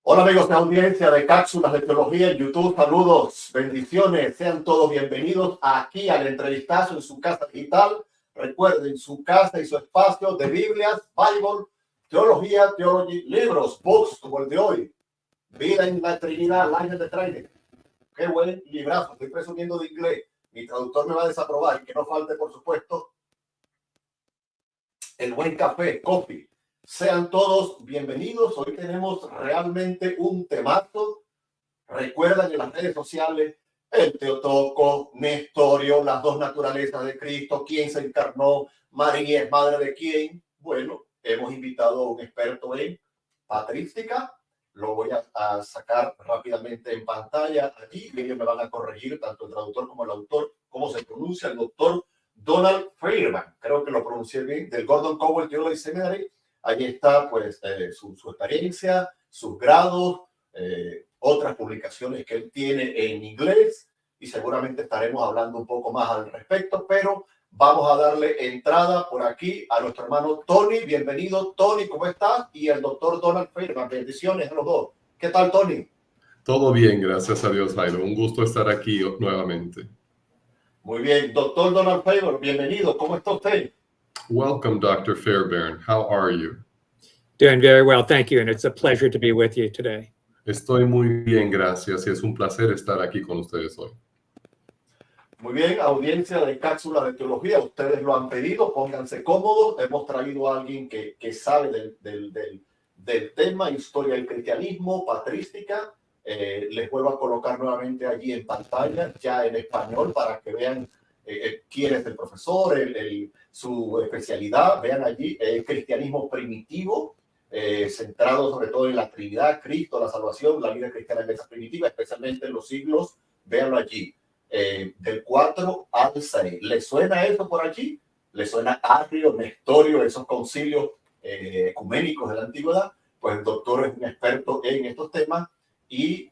Hola amigos de audiencia de Cápsulas de Teología en YouTube, saludos, bendiciones, sean todos bienvenidos aquí al entrevistazo en su casa digital. Recuerden, su casa y su espacio de Biblias, Bible, Teología, Theology, libros, books como el de hoy, Vida en la Trinidad, Life in the Trinity. Qué buen librazo, estoy presumiendo de inglés, mi traductor me va a desaprobar y que no falte por supuesto el buen café, coffee. Sean todos bienvenidos. Hoy tenemos realmente un temazo. Recuerdan en las redes sociales el Teotocos, Nestorio, las dos naturalezas de Cristo, quién se encarnó, María es madre de quién. Bueno, hemos invitado a un experto en patrística. Lo voy a sacar rápidamente en pantalla allí. Ellos me van a corregir, tanto el traductor como el autor, cómo se pronuncia el doctor Donald Fairbank. Creo que lo pronuncié bien, del Gordon Cowell Theology Seminary. Allí está pues su experiencia, sus grados, otras publicaciones que él tiene en inglés y seguramente estaremos hablando un poco más al respecto, pero vamos a darle entrada por aquí a nuestro hermano Tony. Bienvenido, Tony, ¿cómo estás? Y el doctor Donald Fairbank. Bendiciones a los dos. ¿Qué tal, Tony? Todo bien, gracias a Dios, Jairo. Un gusto estar aquí nuevamente. Muy bien, doctor Donald Fairbank, bienvenido. ¿Cómo está usted? Welcome, Dr. Fairbairn. How are you? Doing very well, thank you, and it's a pleasure to be with you today. Estoy muy bien, gracias, y es un placer estar aquí con ustedes hoy. Muy bien, audiencia de Cápsulas de Teología, ustedes lo han pedido, pónganse cómodos. Hemos traído a alguien que sabe del tema, historia del cristianismo, patrística. Les vuelvo a colocar nuevamente allí en pantalla, ya en español, para que vean quién es el profesor, su especialidad. Vean allí el cristianismo primitivo, centrado sobre todo en la Trinidad, Cristo, la salvación, la vida cristiana en esa primitiva, especialmente en los siglos. Véanlo allí. Del 4 al 6. ¿Le suena eso por allí? ¿Le suena Arrio, Nestorio, esos concilios ecuménicos de la antigüedad? Pues el doctor es un experto en estos temas y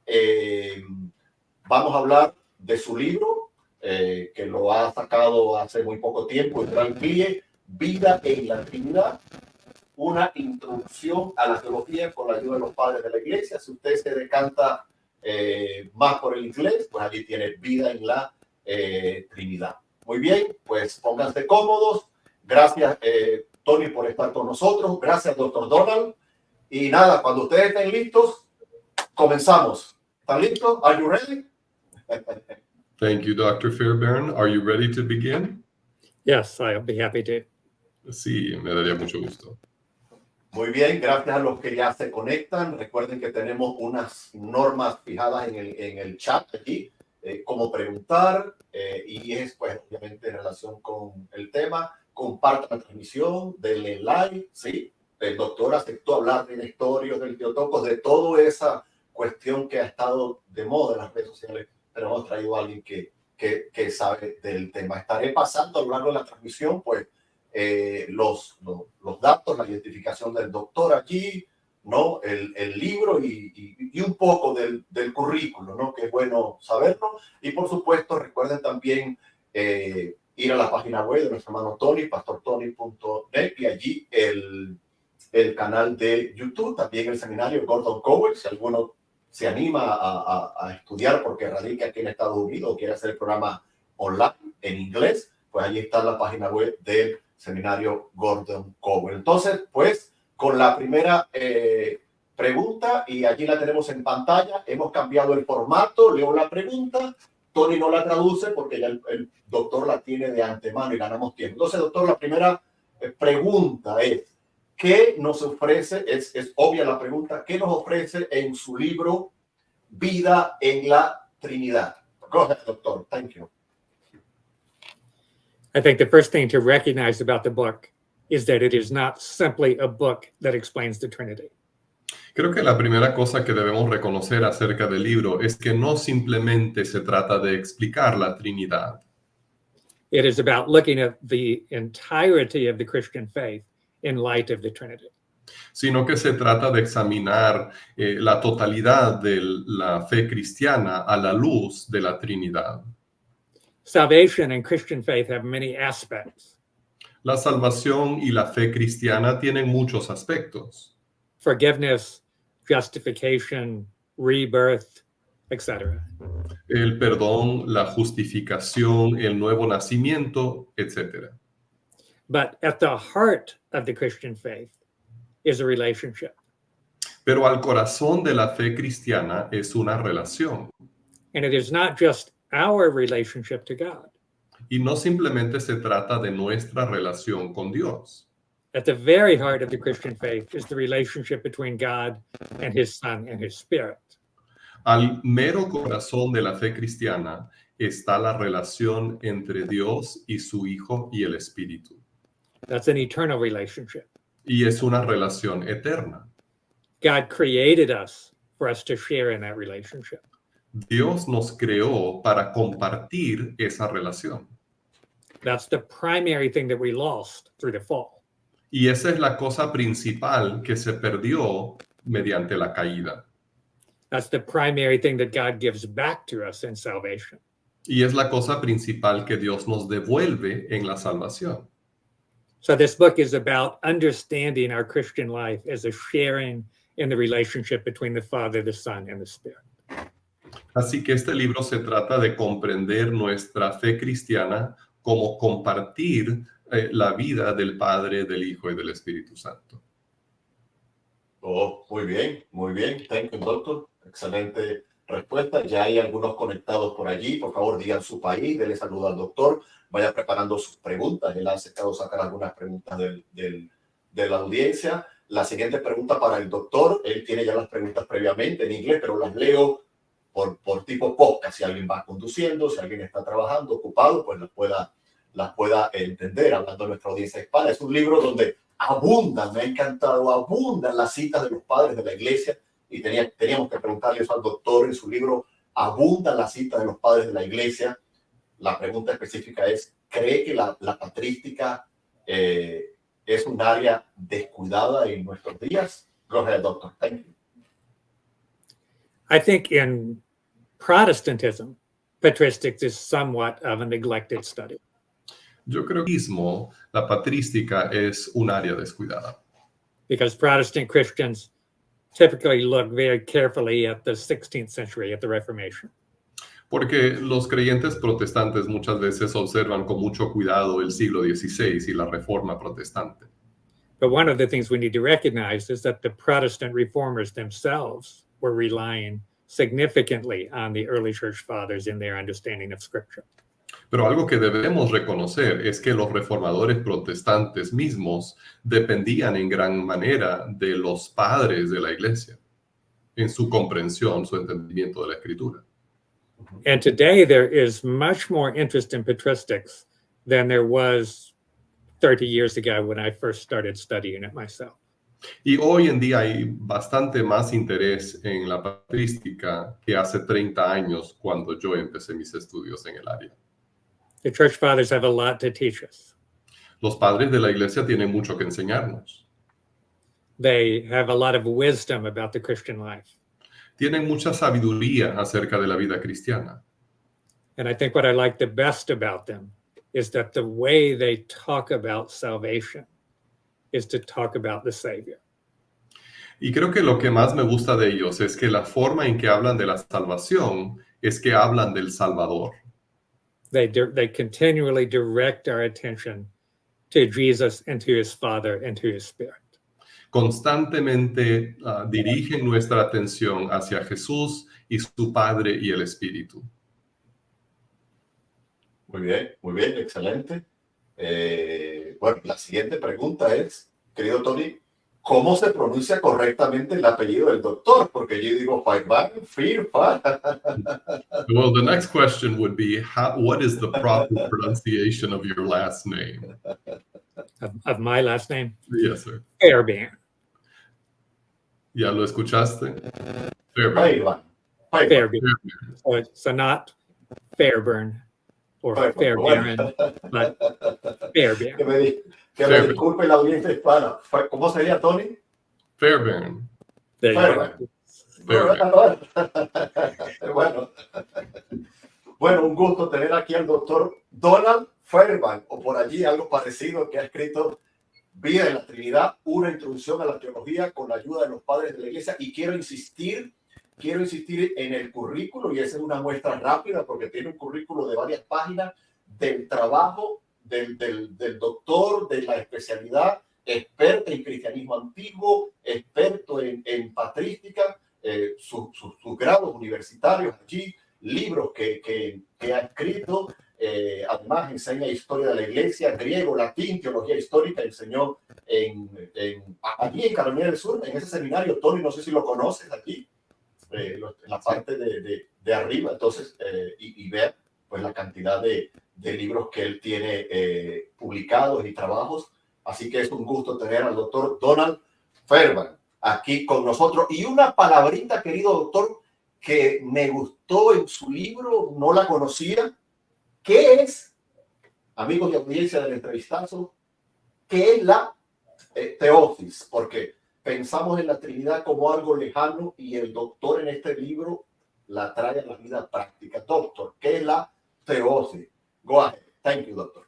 vamos a hablar de su libro que lo ha sacado hace muy poco tiempo, el Gran Plie, Vida en la Trinidad, una introducción a la teología con la ayuda de los padres de la iglesia. Si usted se decanta más por el inglés, pues allí tiene Vida en la Trinidad. Muy bien, pues pónganse cómodos. Gracias, Tony, por estar con nosotros. Gracias, doctor Donald. Y nada, cuando ustedes estén listos, comenzamos. ¿Están listos? Are you ready? Thank you, Dr. Fairbairn. Are you ready to begin? Yes, I'll be happy to. Sí, me daría mucho gusto. Muy bien, gracias a los que ya se conectan. Recuerden que tenemos unas normas fijadas en el chat allí, cómo preguntar, y es pues obviamente en relación con el tema. Compartan la transmisión, denle like, ¿sí? El doctor aceptó hablar de Nestorio, del Teotocos, de toda esa cuestión que ha estado de moda en las redes sociales, pero hemos traído a alguien que sabe del tema. Estaré pasando a lo largo de la transmisión, pues, los datos, la identificación del doctor allí, ¿no? El libro y un poco del currículo, ¿no? Que es bueno saberlo. Y por supuesto, recuerden también ir a la página web de nuestro hermano Tony, pastortony.net, y allí el canal de YouTube, también el seminario Gordon Cowell, si alguno se anima a estudiar porque radica aquí en Estados Unidos o quiere hacer el programa online en inglés, pues allí está la página web del seminario Gordon Cowell. Entonces, pues, con la primera pregunta, y allí la tenemos en pantalla, hemos cambiado el formato, leo la pregunta, Tony no la traduce porque ya el doctor la tiene de antemano y ganamos tiempo. Entonces, doctor, la primera pregunta es, ¿qué nos ofrece? Es obvia la pregunta, ¿qué nos ofrece en su libro Vida en la Trinidad? Go ahead, doctor. Thank you. I think the first thing to recognize about the book is that it is not simply a book that explains the Trinity. Creo que la primera cosa que debemos reconocer acerca del libro es que no simplemente se trata de explicar la Trinidad. It is about looking at the entirety of the Christian faith in light of the Trinity. Sino que se trata de examinar la totalidad de la fe cristiana a la luz de la Trinidad. Salvation and Christian faith have many aspects. La salvación y la fe cristiana tienen muchos aspectos. Forgiveness, justification, rebirth, etc. El perdón, la justificación, el nuevo nacimiento, etc. But at the heart of the Christian faith is a relationship. Pero al corazón de la fe cristiana es una relación. And it is not just our relationship to God. Y no simplemente se trata de nuestra relación con Dios. At the very heart of the Christian faith is the relationship between God and his Son and his Spirit. Al mero corazón de la fe cristiana está la relación entre Dios y su Hijo y el Espíritu. That's an eternal relationship. Y es una relación eterna. God created us for us to share in that relationship. Dios nos creó para compartir esa relación. That's the primary thing that we lost through the fall. Y esa es la cosa principal que se perdió mediante la caída. That's the primary thing that God gives back to us in salvation. Y es la cosa principal que Dios nos devuelve en la salvación. So this book is about understanding our Christian life as a sharing in the relationship between the Father, the Son, and the Spirit. Así que este libro se trata de comprender nuestra fe cristiana como compartir la vida del Padre, del Hijo y del Espíritu Santo. Oh, muy bien, muy bien. Thank you, doctor. Excelente respuesta. Ya hay algunos conectados por allí. Por favor, digan su país, denle saludo al doctor. Vaya preparando sus preguntas. Él ha aceptado sacar algunas preguntas de la audiencia. La siguiente pregunta para el doctor. Él tiene ya las preguntas previamente en inglés, pero las leo por tipo podcast. Si alguien va conduciendo, si alguien está trabajando, ocupado, pues las pueda entender, hablando de nuestra audiencia hispana. Es un libro donde abundan, me ha encantado, abundan las citas de los padres de la iglesia, y teníamos que preguntarle eso al doctor. En su libro abundan las citas de los padres de la iglesia. La pregunta específica es, ¿cree que la patrística es un área descuidada en nuestros días? Go ahead, doctor. Thank you. I think in Protestantism, patristics is somewhat of a neglected study. Yo creo que mismo la patrística es un área descuidada. Because Protestant Christians typically look very carefully at the 16th century, at the Reformation. Porque los creyentes protestantes muchas veces observan con mucho cuidado el siglo XVI y la Reforma protestante. But one of the things we need to recognize is that the Protestant reformers themselves were relying significantly on the early church fathers in their understanding of Scripture. Pero algo que debemos reconocer es que los reformadores protestantes mismos dependían en gran manera de los padres de la iglesia en su comprensión, su entendimiento de la escritura. And today there is much more interest in patristics than there was 30 years ago when I first started studying it myself. Y hoy en día hay bastante más interés en la patrística que hace 30 años cuando yo empecé mis estudios en el área. The church fathers have a lot to teach us. Los padres de la iglesia tienen mucho que enseñarnos. They have a lot of wisdom about the Christian life. Tienen mucha sabiduría acerca de la vida cristiana. And I think what I like the best about them is that the way they talk about salvation is to talk about the Savior. Y creo que lo que más me gusta de ellos es que la forma en que hablan de la salvación es que hablan del Salvador. They continually direct our attention to Jesus and to his Father and to his Spirit. Constantemente dirigen nuestra atención hacia Jesús y su Padre y el Espíritu. Muy bien, excelente. Bueno, la siguiente pregunta es, querido Tony, ¿cómo se pronuncia correctamente el apellido del doctor? Porque yo digo Fairbairn, Well, the next question would be, what is the proper pronunciation of your last name? Of my last name? Yes, sir. Fairbairn. ¿Ya lo escuchaste? Fairbairn. Fairbairn. So not Fairburn or Fairbairn, but Fairbairn. Que me disculpe la audiencia hispana. ¿Cómo sería, Tony? Fairbairn. There you go. Fairbairn. Bueno, un gusto tener aquí al doctor Donald Fairbank o por allí algo parecido, que ha escrito Vida en la Trinidad, una introducción a la teología con la ayuda de los padres de la iglesia. Y quiero insistir en el currículo, y esa es una muestra rápida porque tiene un currículo de varias páginas del trabajo del doctor de la especialidad, experto en cristianismo antiguo, experto en patrística, sus grados universitarios allí, libros que ha escrito. Además enseña historia de la iglesia, griego, latín, teología histórica. Enseñó allí en Carolina del Sur, en ese seminario. Tony, no sé si lo conoces aquí, en la parte de arriba. Entonces, y ver pues la cantidad de libros que él tiene publicados y trabajos. Así que es un gusto tener al doctor Donald Fairbank aquí con nosotros. Y una palabrita, querido doctor, que me gustó en su libro, no la conocía. ¿Qué es, amigos de audiencia del entrevistazo, qué es la teosis? Porque pensamos en la Trinidad como algo lejano y el doctor en este libro la trae a la vida práctica. Doctor, ¿qué es la teosis? Go ahead. Thank you, doctor.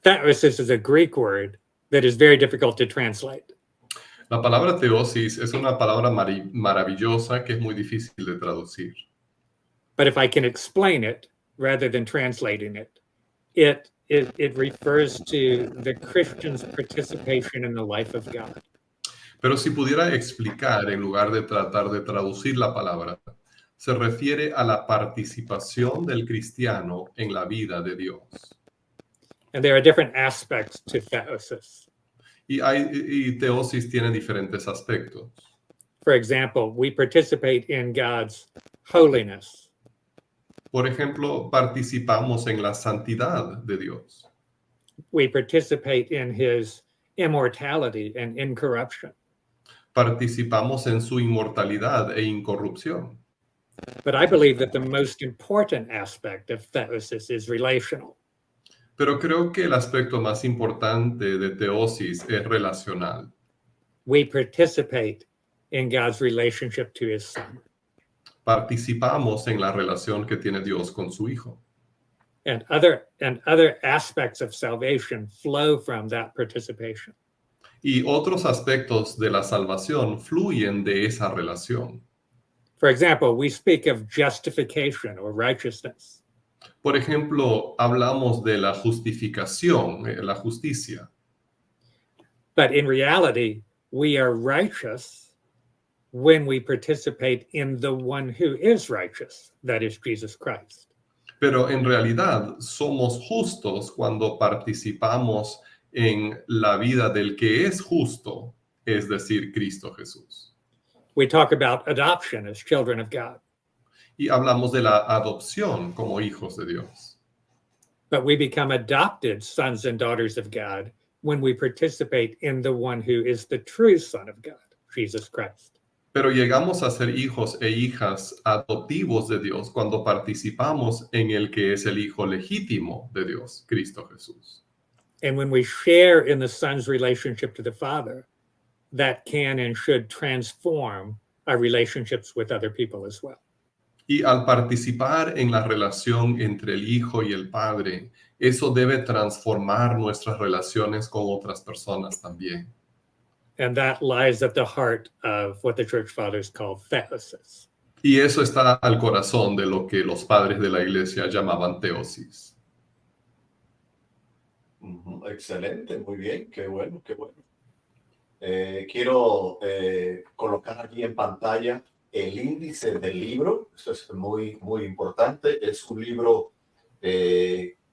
Theosis is a Greek word that is very difficult to translate. La palabra teosis es una palabra maravillosa que es muy difícil de traducir. But if I can explain it rather than translating it, it refers to the Christian's participation in the life of God. Pero si pudiera explicar en lugar de tratar de traducir la palabra, se refiere a la participación del cristiano en la vida de Dios. And there are different aspects to theosis. Y teosis tiene diferentes aspectos. For example, we participate in God's holiness. Por ejemplo, participamos en la santidad de Dios. We participate in his immortality and incorruption. Participamos en su inmortalidad e incorrupción. But I believe that the most important aspect of theosis is relational. Pero creo que el aspecto más importante de teosis es relacional. We participate in God's relationship to his son. Participamos en la relación que tiene Dios con su Hijo. And other aspects of salvation flow from that participation. Y otros aspectos de la salvación fluyen de esa relación. For example, we speak of justification or righteousness. Por ejemplo, hablamos de la justificación, la justicia. But in reality, we are righteous when we participate in the one who is righteous, that is Jesus Christ. Pero en realidad somos justos cuando participamos en la vida del que es justo, es decir, Cristo Jesús. We talk about adoption as children of God. Y hablamos de la adopción como hijos de Dios. But we become adopted sons and daughters of God when we participate in the one who is the true Son of God, Jesus Christ. Pero llegamos a ser hijos e hijas adoptivos de Dios cuando participamos en el que es el hijo legítimo de Dios, Cristo Jesús. And when we share in the Son's relationship to the Father, that can and should transform our relationships with other people as well. Y al participar en la relación entre el Hijo y el Padre, eso debe transformar nuestras relaciones con otras personas también. And that lies at the heart of what the Church Fathers call theosis. Y eso está al corazón de lo que los padres de la Iglesia llamaban teosis. Excelente, muy bien, qué bueno, qué bueno. Quiero colocar aquí en pantalla el índice del libro. Eso es muy, muy importante. Es un libro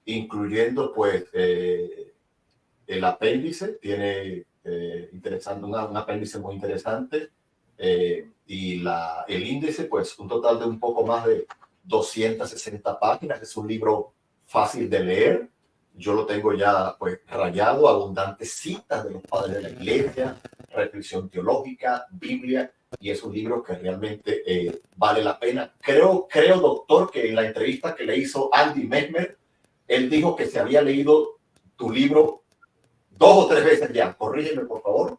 incluyendo pues el apéndice. Tiene un apéndice muy interesante y el índice pues un total de un poco más de 260 páginas. Es un libro fácil de leer. Yo lo tengo ya pues rayado, abundantes citas de los padres de la iglesia, reflexión teológica, Biblia, y es un libro que realmente vale la pena. Creo, doctor, que en la entrevista que le hizo Andy Mehmer, él dijo que se había leído tu libro 2 o 3 veces ya. Corrígeme, por favor.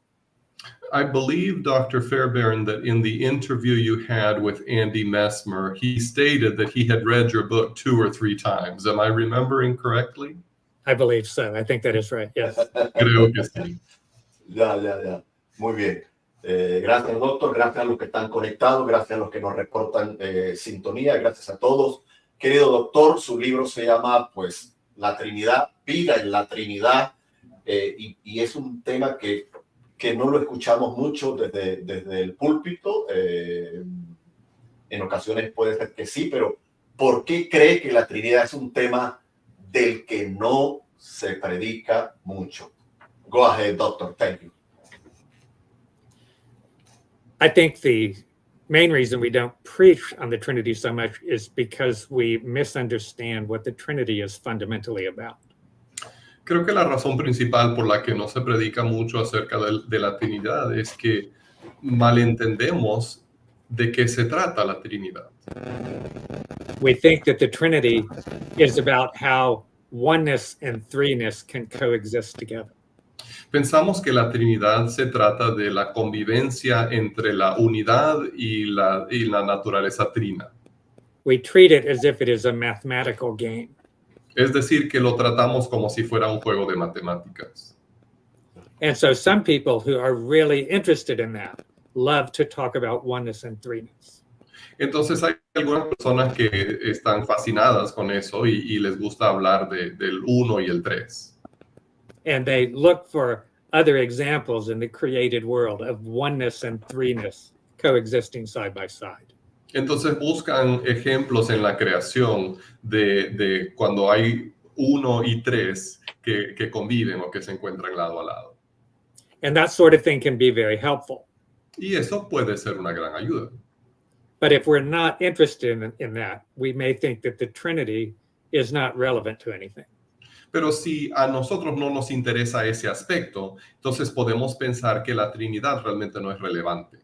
I believe, Dr. Fairbairn, that in the interview you had with Andy Mesmer, he stated that he had read your book 2 or 3 times. Am I remembering correctly? I believe so. I think that is right. Yes. Creo que sí. Ya. Muy bien. Gracias, doctor. Gracias a los que están conectados. Gracias a los que nos reportan sintonía. Gracias a todos. Querido doctor, su libro se llama, pues, La Trinidad, Vida en la Trinidad. Y es un tema que no lo escuchamos mucho desde el púlpito. En ocasiones puede ser que sí, pero ¿por qué cree que la Trinidad es un tema del que no se predica mucho? Go ahead, doctor. Thank you. I think the main reason we don't preach on the Trinity so much is because we misunderstand what the Trinity is fundamentally about. Creo que la razón principal por la que no se predica mucho acerca de la Trinidad es que malentendemos de qué se trata la Trinidad. We think that the Trinity is about how oneness and threeness can coexist together. Pensamos que la Trinidad se trata de la convivencia entre la unidad y la naturaleza trina. We treat it as if it is a mathematical game. Es decir, que lo tratamos como si fuera un juego de matemáticas. And so some people who are really interested in that love to talk about oneness and threeness. Entonces hay algunas personas que están fascinadas con eso y les gusta hablar del 1 y el 3. And they look for other examples in the created world of oneness and threeness coexisting side by side. Entonces buscan ejemplos en la creación de cuando hay 1 y 3 que conviven o que se encuentran lado a lado. And that sort of thing can be very helpful. Y eso puede ser una gran ayuda. But if we're not interested in that, we may think that the Trinity is not relevant to anything. Pero si a nosotros no nos interesa ese aspecto, entonces podemos pensar que la Trinidad realmente no es relevante.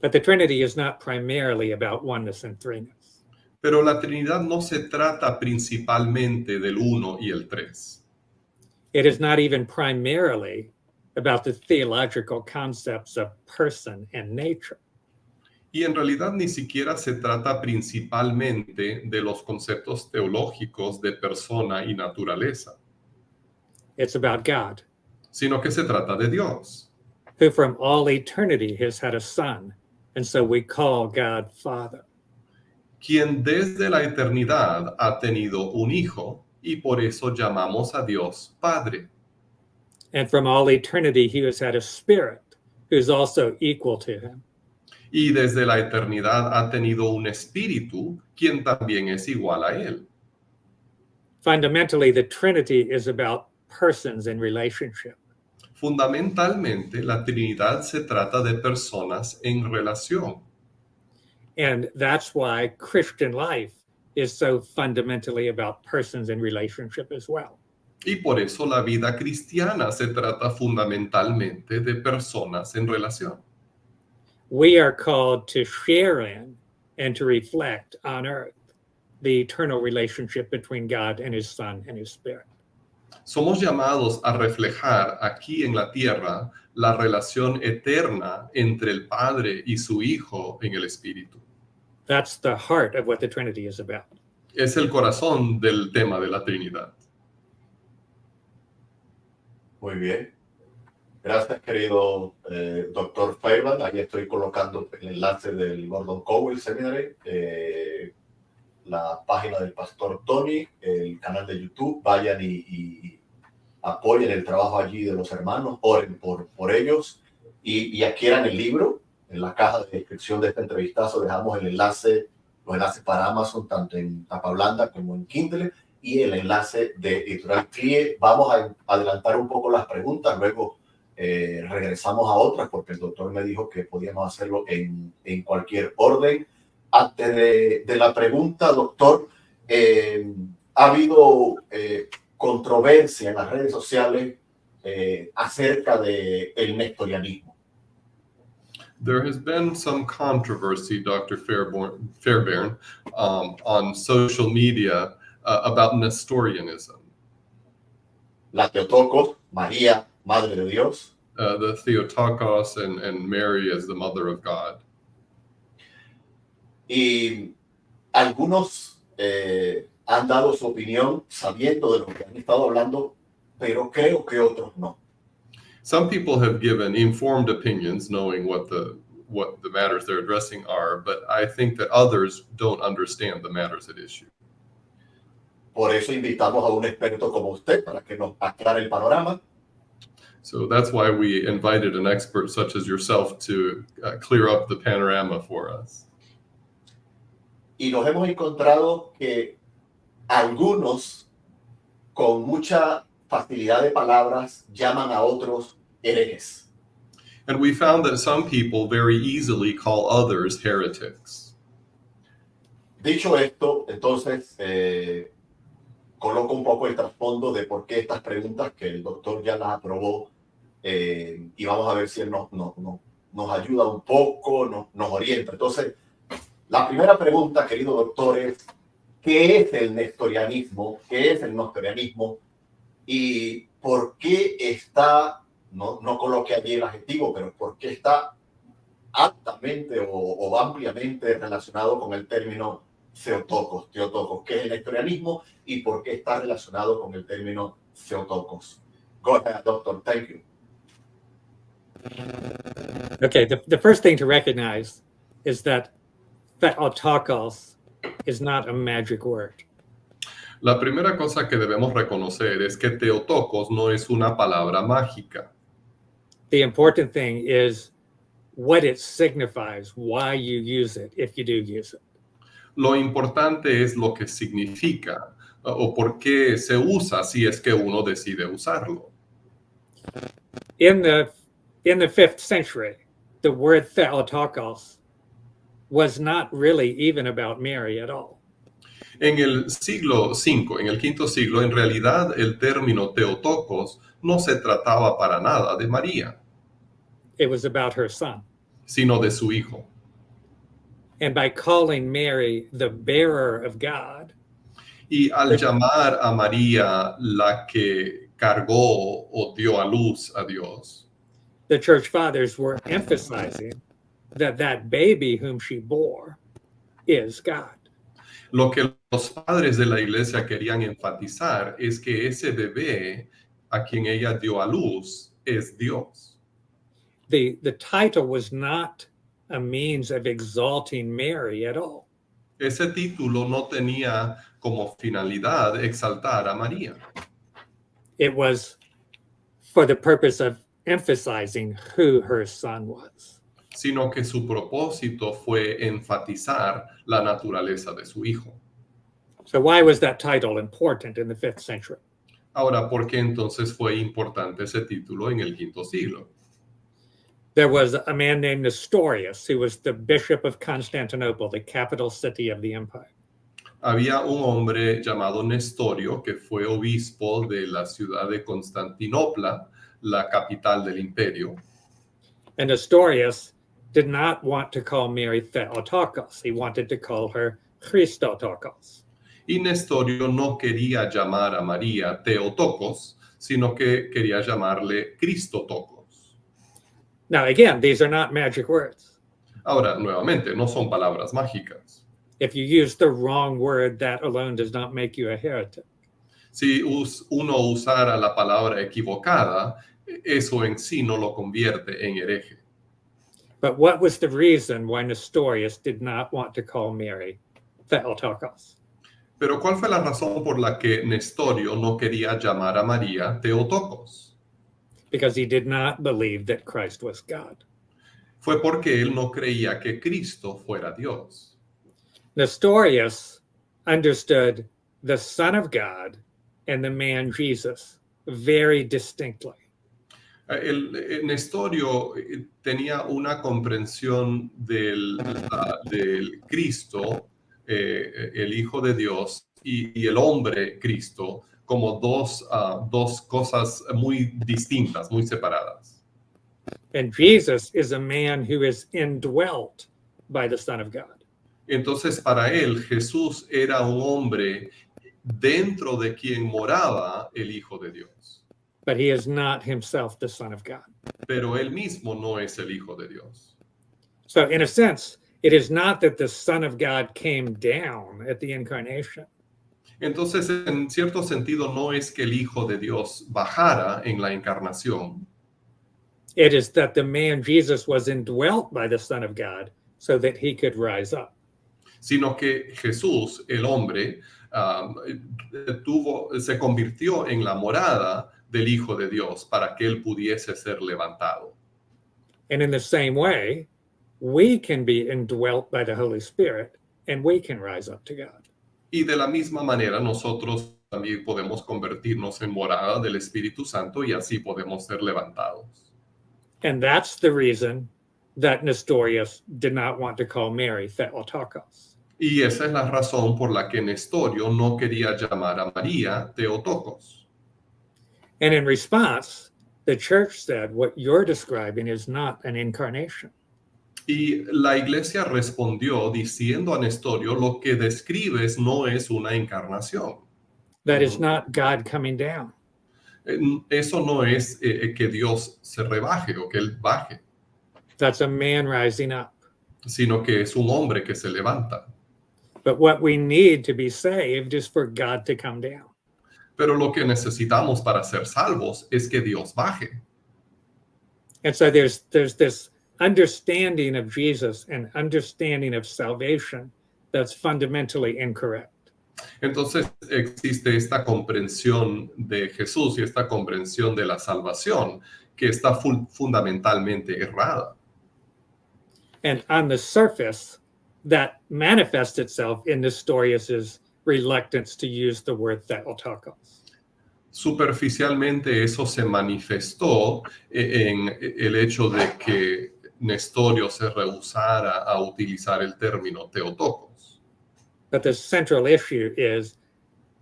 But the Trinity is not primarily about oneness and threeness. Pero la Trinidad no se trata principalmente del 1 y el 3. It is not even primarily about the theological concepts of person and nature. Y en realidad ni siquiera se trata principalmente de los conceptos teológicos de persona y naturaleza, It's about God, sino que se trata de Dios, who from all eternity has had a son, and so we call God Father. quien desde la eternidad ha tenido un hijo y por eso llamamos a Dios Padre. And from all eternity he has had a spirit who's also equal to him. Y desde la eternidad ha tenido un espíritu, quien también es igual a él. Fundamentally, the Trinity is about persons in relationship. Fundamentalmente, la Trinidad se trata de personas en relación. And that's why Christian life is so fundamentally about persons in relationship as well. Y por eso la vida cristiana se trata fundamentalmente de personas en relación. We are called to share in and to reflect on earth the eternal relationship between God and his Son and his Spirit. Somos llamados a reflejar aquí en la tierra la relación eterna entre el Padre y su Hijo en el Espíritu. That's the heart of what the Trinity is about. Es el corazón del tema de la Trinidad. Muy bien. Gracias, querido doctor Fairbairn. Ahí estoy colocando el enlace del Gordon Cowell Seminary, la página del pastor Tony, el canal de YouTube. Vayan y apoyen el trabajo allí de los hermanos, oren por ellos y adquieran el libro. En la caja de descripción de este entrevistazo dejamos los enlaces para Amazon, tanto en tapa blanda como en Kindle, y el enlace de Editorial CLIE. Vamos a adelantar un poco las preguntas, luego regresamos a otras, porque el doctor me dijo que podíamos hacerlo en cualquier orden. Antes de la pregunta, doctor, ha habido controversia en las redes sociales acerca del nestorianismo. There has been some controversy, Dr. Fairbairn, on social media about Nestorianism. La Theotokos, María, Madre de Dios, the Theotokos and Mary as the Mother of God. Y algunos han dado su opinión sabiendo de lo que han estado hablando, pero creo que otros no. Some people have given informed opinions, knowing what the matters they're addressing are, but I think that others don't understand the matters at issue. Por eso invitamos a un experto como usted para que nos aclare el panorama. So that's why we invited an expert such as yourself to clear up the panorama for us. Y nos hemos encontrado que algunos con mucha facilidad de palabras llaman a otros herejes. And we found that some people very easily call others heretics. Dicho esto, entonces coloco un poco el trasfondo de por qué estas preguntas que el doctor ya las aprobó y vamos a ver si él nos ayuda un poco, nos orienta. Entonces, la primera pregunta, querido doctor, es ¿qué es el nestorianismo? ¿Qué es el nestorianismo? ¿Y por qué está, no coloque allí el adjetivo, pero por qué está altamente o ampliamente relacionado con el término Theotokos? ¿Qué es el nestorianismo y por qué está relacionado con el término Theotokos? Go ahead, doctor. Thank you. Okay, the first thing to recognize is that Theotokos is not a magic word. La primera cosa que debemos reconocer es que Theotokos no es una palabra mágica. The important thing is what it signifies, why you use it, if you do use it. Lo importante es lo que significa o por qué se usa si es que uno decide usarlo. In the 5th century, the word Theotokos was not really even about Mary at all. En el siglo V, en el quinto siglo, en realidad el término Theotokos no se trataba para nada de María, It was about her son. sino de su hijo. And by calling Mary the bearer of God, Y al llamar a María la que cargó o dio a luz a Dios, the church fathers were emphasizing that baby whom she bore is God. lo que los padres de la iglesia querían enfatizar es que ese bebé a quien ella dio a luz es Dios. The title was not a means of exalting Mary at all. Ese título no tenía como finalidad exaltar a María. It was for the purpose of emphasizing who her son was. Sino que su propósito fue enfatizar la naturaleza de su hijo. So why was that title important in the 5th century? Ahora, ¿por qué entonces fue importante ese título en el quinto siglo? There was a man named Nestorius who was the bishop of Constantinople, the capital city of the empire. Había un hombre llamado Nestorio que fue obispo de la ciudad de Constantinopla, la capital del imperio. And Nestorius did not want to call Mary Theotokos. He wanted to call her Christotokos. Y Nestorio no quería llamar a María Theotokos, sino que quería llamarle Cristotokos. Now, again, these are not magic words. Ahora, nuevamente, no son palabras mágicas. If you use the wrong word, that alone does not make you a heretic. Si uno usara la palabra equivocada, eso en sí no lo convierte en hereje. But what was the reason why Nestorius did not want to call Mary Theotokos? Pero ¿cuál fue la razón por la que Nestorio no quería llamar a María Theotokos? Because he did not believe that Christ was God. Fue porque él no creía que Cristo fuera Dios. Nestorius understood the Son of God and the man Jesus very distinctly. El Nestorio tenía una comprensión del Cristo, el Hijo de Dios, y el hombre Cristo como dos cosas muy distintas, muy separadas. And Jesus is a man who is indwelt by the Son of God. Entonces, para él, Jesús era un hombre dentro de quien moraba el Hijo de Dios. but he is not himself the Son of God. pero él mismo no es el Hijo de Dios. So in a sense, it is not that the Son of God came down at the incarnation. Entonces, en cierto sentido, no es que el Hijo de Dios bajara en la encarnación, It is that the man Jesus was indwelt by the Son of God so that he could rise up. sino que Jesús, el hombre, se convirtió en la morada del Hijo de Dios para que él pudiese ser levantado. And in the same way, we can be indwelt by the Holy Spirit and we can rise up to God. Y de la misma manera nosotros también podemos convertirnos en morada del Espíritu Santo y así podemos ser levantados. And that's the reason that Nestorius did not want to call Mary Theotokos. Y esa es la razón por la que Nestorio no quería llamar a María Theotokos. And in response, the church said, what you're describing is not an incarnation. Y la iglesia respondió diciendo a Nestorio, lo que describes no es una encarnación. That is not God coming down. Eso no es que Dios se rebaje o que Él baje, That's a man rising up. sino que es un hombre que se levanta. But what we need to be saved is for God to come down. Pero lo que necesitamos para ser salvos es que Dios baje. And so there's this understanding of Jesus and understanding of salvation that's fundamentally incorrect. Entonces existe esta comprensión de Jesús y esta comprensión de la salvación que está fundamentalmente errada. And on the surface, that manifests itself in Nestorius's reluctance to use the word Theotokos. Superficialmente eso se manifestó en el hecho de que Nestorio se rehusara a utilizar el término Theotokos. But the central issue is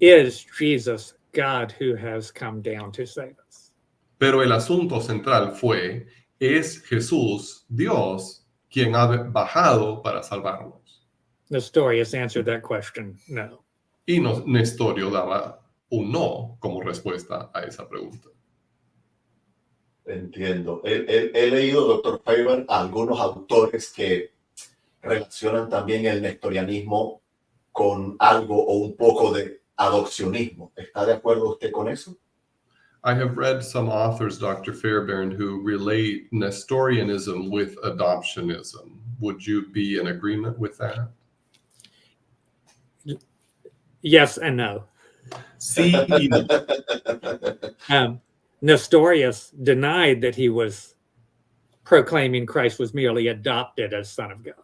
Jesus God who has come down to save us? Pero el asunto central fue, ¿es Jesús Dios quien ha bajado para salvarnos? Nestorius answered that question, no. Y Nestorio daba un no como respuesta a esa pregunta. Entiendo. He leído, doctor Faber, a algunos autores que relacionan también el nestorianismo con algo o un poco de adopcionismo. ¿Está de acuerdo usted con eso? I have read some authors, Dr. Fairbairn, who relate Nestorianism with adoptionism. Would you be in agreement with that? Yes and no. Sí y no. Nestorius denied that he was proclaiming Christ was merely adopted as Son of God.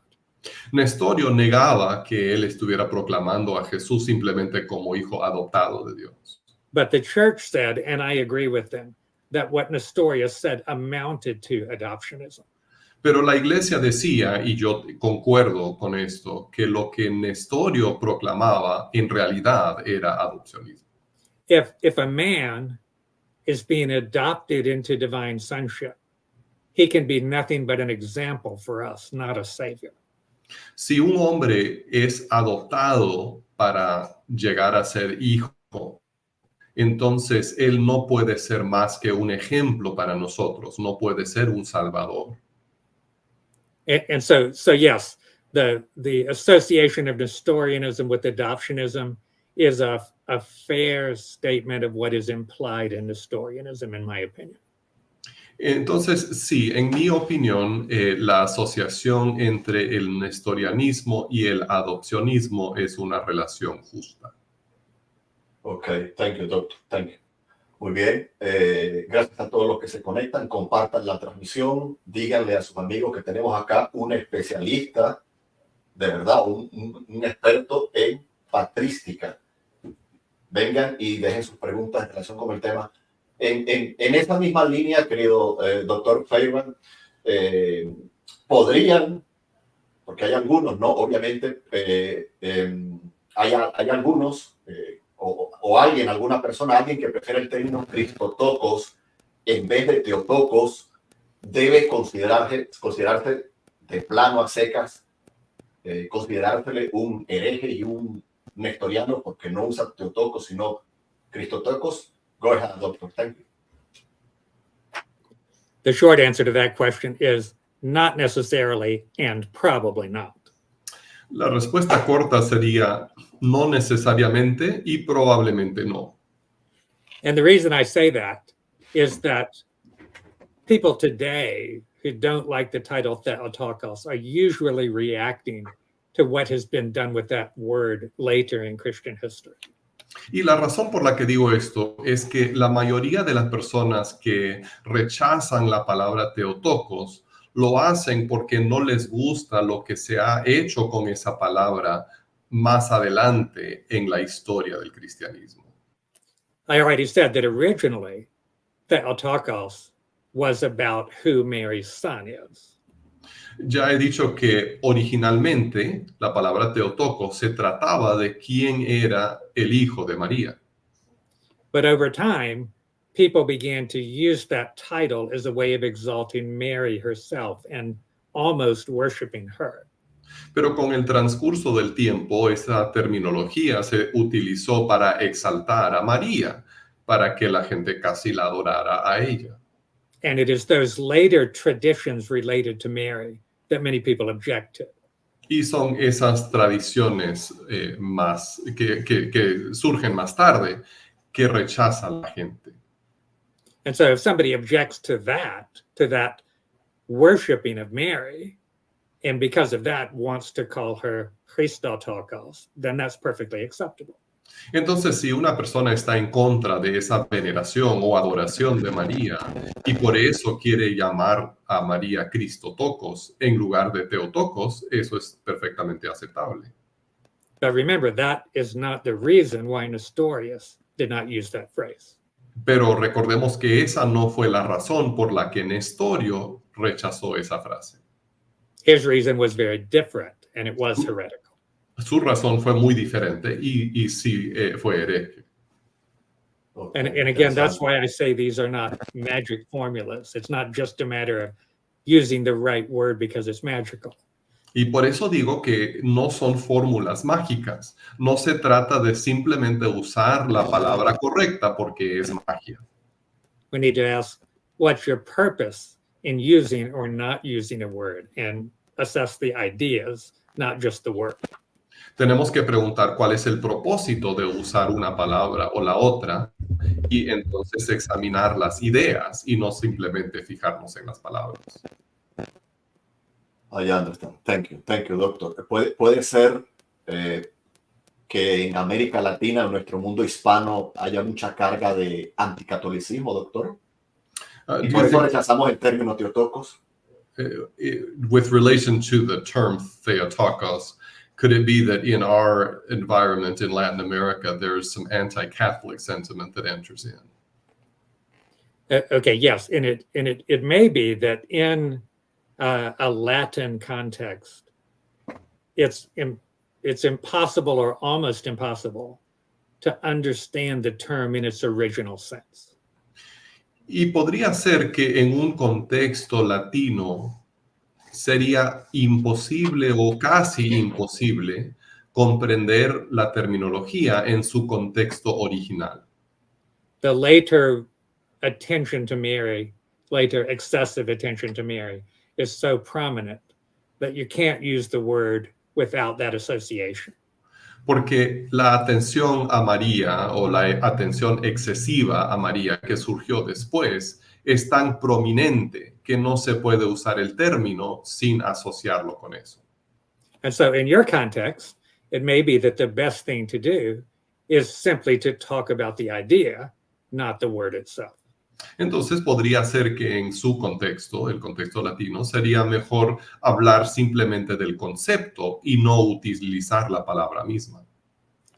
Nestorio negaba que él estuviera proclamando a Jesús simplemente como hijo adoptado de Dios. But the church said, and I agree with them, that what Nestorius said amounted to adoptionism. Pero la iglesia decía, y yo concuerdo con esto, que lo que Nestorio proclamaba en realidad era adopcionismo. If a man is being adopted into divine sonship, he can be nothing but an example for us, not a savior. Si un hombre es adoptado para llegar a ser hijo, entonces él no puede ser más que un ejemplo para nosotros, no puede ser un salvador. And so yes, the association of Nestorianism with adoptionism is a fair statement of what is implied in Nestorianism, in my opinion. Entonces, sí, en mi opinión, la asociación entre el nestorianismo y el adopcionismo es una relación justa. Ok, thank you, doctor. Thank you. Muy bien. Gracias a todos los que se conectan. Compartan la transmisión. Díganle a sus amigos que tenemos acá un especialista, de verdad, un experto en patrística. Vengan y dejen sus preguntas en relación con el tema. En esa misma línea, querido doctor Fairbairn, podrían, porque hay algunos, ¿no? Obviamente, hay algunos, o alguien, alguna persona, alguien que prefiere el término Cristotokos en vez de Theotokos, debe considerarse de plano a secas, considerársele un hereje y un nestoriano porque no usa Theotokos, sino Cristotokos. Go ahead, doctor. Thank you. The short answer to that question is not necessarily and probably not. La respuesta corta sería no necesariamente y probablemente no. And the reason I say that is that people today who don't like the title Theotokos are usually reacting to what has been done with that word later in Christian history. Y la razón por la que digo esto es que la mayoría de las personas que rechazan la palabra Theotokos lo hacen porque no les gusta lo que se ha hecho con esa palabra más adelante en la historia del cristianismo. I already said that originally Theotokos was about who Mary's son is. Ya he dicho que originalmente la palabra Theotokos se trataba de quién era el hijo de María. But over time, people began to use that title as a way of exalting Mary herself and almost worshiping her. Pero con el transcurso del tiempo, esa terminología se utilizó para exaltar a María, para que la gente casi la adorara a ella. And it is those later traditions related to Mary that many people object to. Y son esas tradiciones más que surgen más tarde que rechazan la gente. And so if somebody objects to that worshiping of Mary, and because of that wants to call her Christotokos, then that's perfectly acceptable. Entonces, si una persona está en contra de esa veneración o adoración de María y por eso quiere llamar a María Christotokos en lugar de Theotokos, eso es perfectamente aceptable. But remember, that is not the reason why Nestorius did not use that phrase. Pero recordemos que esa no fue la razón por la que Nestorio rechazó esa frase. His reason was very different, and it was heretical. Su razón fue muy diferente y sí fue hereje. And again, that's why I say these are not magic formulas. It's not just a matter of using the right word because it's magical. Y por eso digo que no son fórmulas mágicas. No se trata de simplemente usar la palabra correcta porque es magia. We need to ask, what's your purpose in using or not using a word, and assess the ideas, not just the word. Tenemos que preguntar cuál es el propósito de usar una palabra o la otra y entonces examinar las ideas y no simplemente fijarnos en las palabras. I understand. Thank you, doctor. Puede ser que en América Latina, en nuestro mundo hispano, haya mucha carga de anticatolicismo, doctor. Y por eso rechazamos el término Theotokos. With relation to the term Theotokos, could it be that in our environment in Latin America, there's some anti-Catholic sentiment that enters in? Okay, yes, and it may be that in a Latin context, it's impossible or almost impossible to understand the term in its original sense. Y podría ser que en un contexto latino sería imposible o casi imposible comprender la terminología en su contexto original. The later attention to Mary, later excessive attention to Mary, is so prominent that you can't use the word without that association. Porque la atención a María o la atención excesiva a María que surgió después es tan prominente que no se puede usar el término sin asociarlo con eso. And so in your context, it may be that the best thing to do is simply to talk about the idea, not the word itself. Entonces podría ser que en su contexto, el contexto latino, sería mejor hablar simplemente del concepto y no utilizar la palabra misma.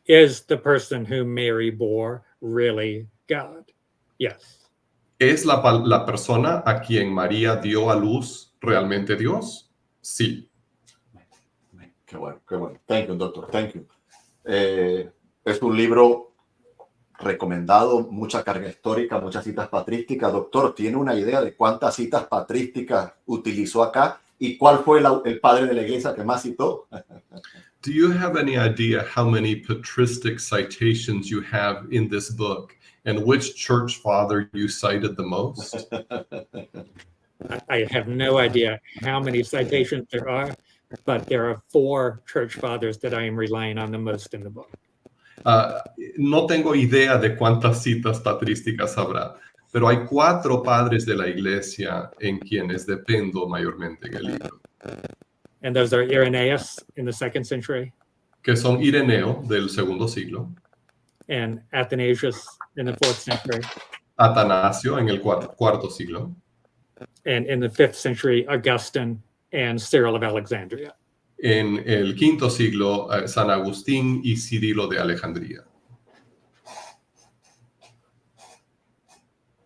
Is the person whom Mary bore really God? Yes. ¿Es la persona a quien María dio a luz realmente Dios? Sí. Qué bueno. Thank you, doctor. Thank you. Es un libro recomendado, mucha carga histórica, muchas citas patrísticas. Doctor, ¿tiene una idea de cuántas citas patrísticas utilizó acá y cuál fue el padre de la iglesia que más citó? Do you have any idea how many patristic citations you have in this book and which church father you cited the most? I have no idea how many citations there are, but there are 4 church fathers that I am relying on the most in the book. No tengo idea de cuántas citas patrísticas habrá, pero hay 4 padres de la iglesia en quienes dependo mayormente en el libro, And those are Irenaeus in the 2nd century que son Ireneo del segundo siglo, and Athanasius in the 4th century, Atanasio en el cuarto siglo, and in the 5th century, Augustine and Cyril of Alexandria. en el quinto siglo, San Agustín y Cirilo de Alejandría.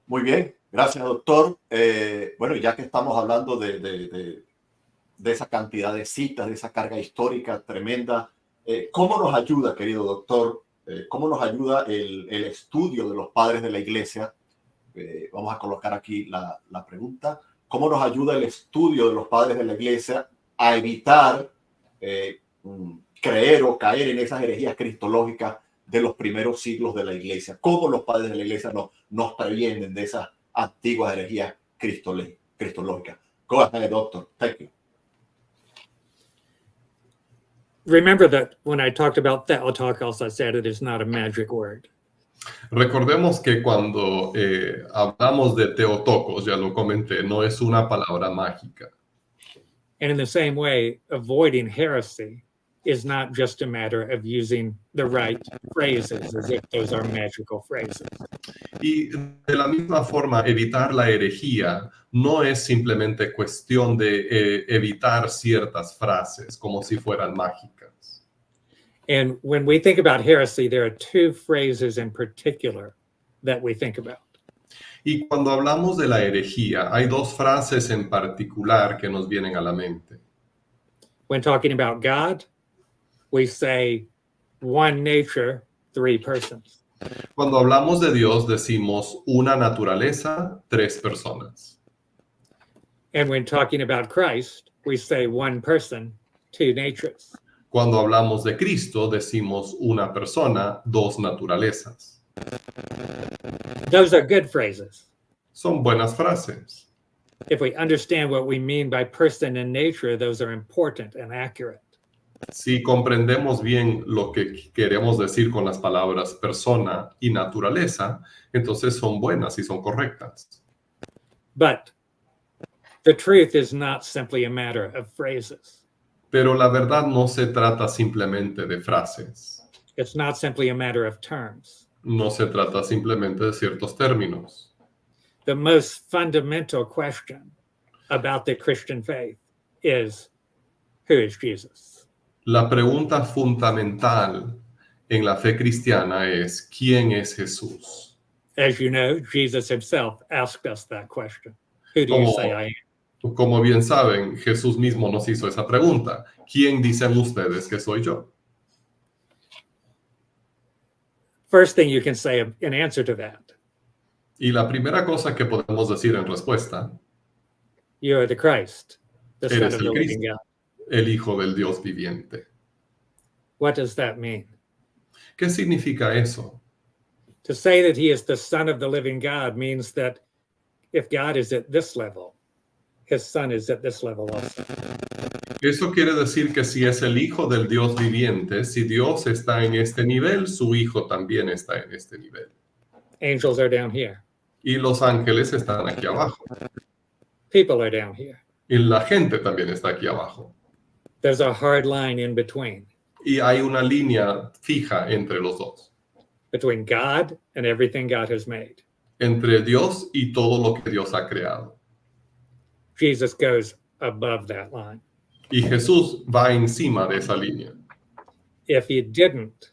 Muy bien, gracias, doctor. Bueno, ya que estamos hablando de esa cantidad de citas, de esa carga histórica tremenda, ¿cómo nos ayuda, querido doctor? ¿Cómo nos ayuda el estudio de los padres de la iglesia? Vamos a colocar aquí la pregunta. ¿Cómo nos ayuda el estudio de los padres de la iglesia a evitar creer o caer en esas herejías cristológicas de los primeros siglos de la iglesia? ¿Cómo los padres de la iglesia nos previenen de esas antiguas herejías cristológicas? Go ahead, doctor. Thank you. Remember that when I talked about Theotokos, I said it is not a magic word. Recordemos que cuando hablamos de Theotokos, ya lo comenté, no es una palabra mágica. And in the same way, avoiding heresy is not just a matter of using the right phrases as if those are magical phrases. Y de la misma forma, evitar la herejía no es simplemente cuestión de evitar ciertas frases como si fueran mágicas. And when we think about heresy, there are 2 phrases in particular that we think about. Y cuando hablamos de la herejía, hay 2 frases en particular que nos vienen a la mente. When talking about God, we say one nature, 3 persons. Cuando hablamos de Dios, decimos una naturaleza, 3 personas. And when talking about Christ, we say one person, 2 natures. Cuando hablamos de Cristo, decimos una persona, 2 naturalezas. Those are good phrases. Son buenas frases. If we understand what we mean by person and nature, those are important and accurate. Si comprendemos bien lo que queremos decir con las palabras persona y naturaleza, entonces son buenas y son correctas. But the truth is not simply a matter of phrases. Pero la verdad no se trata simplemente de frases. It's not simply a matter of terms. No se trata simplemente de ciertos términos. The most fundamental question about the Christian faith is, who is Jesus? La pregunta fundamental en la fe cristiana es, ¿quién es Jesús? As you know, Jesus himself asked us that question. Who do you say I am? Como bien saben, Jesús mismo nos hizo esa pregunta. ¿Quién dicen ustedes que soy yo? First thing you can say in answer to that, Y la primera cosa que podemos decir en respuesta, you are the Christ, the Son eres of the el living Cristo, God. el Hijo del Dios viviente. What does that mean? ¿Qué significa eso? To say that he is the Son of the living God means that if God is at this level, his Son is at this level also. Eso quiere decir que si es el Hijo del Dios viviente, si Dios está en este nivel, su Hijo también está en este nivel. Angels are down here. Y los ángeles están aquí abajo. People are down here. Y la gente también está aquí abajo. There's a hard line in between Y hay una línea fija entre los dos. between God and everything God has made. Entre Dios y todo lo que Dios ha creado. Jesus goes above that line. Y Jesús va encima de esa línea. If he didn't,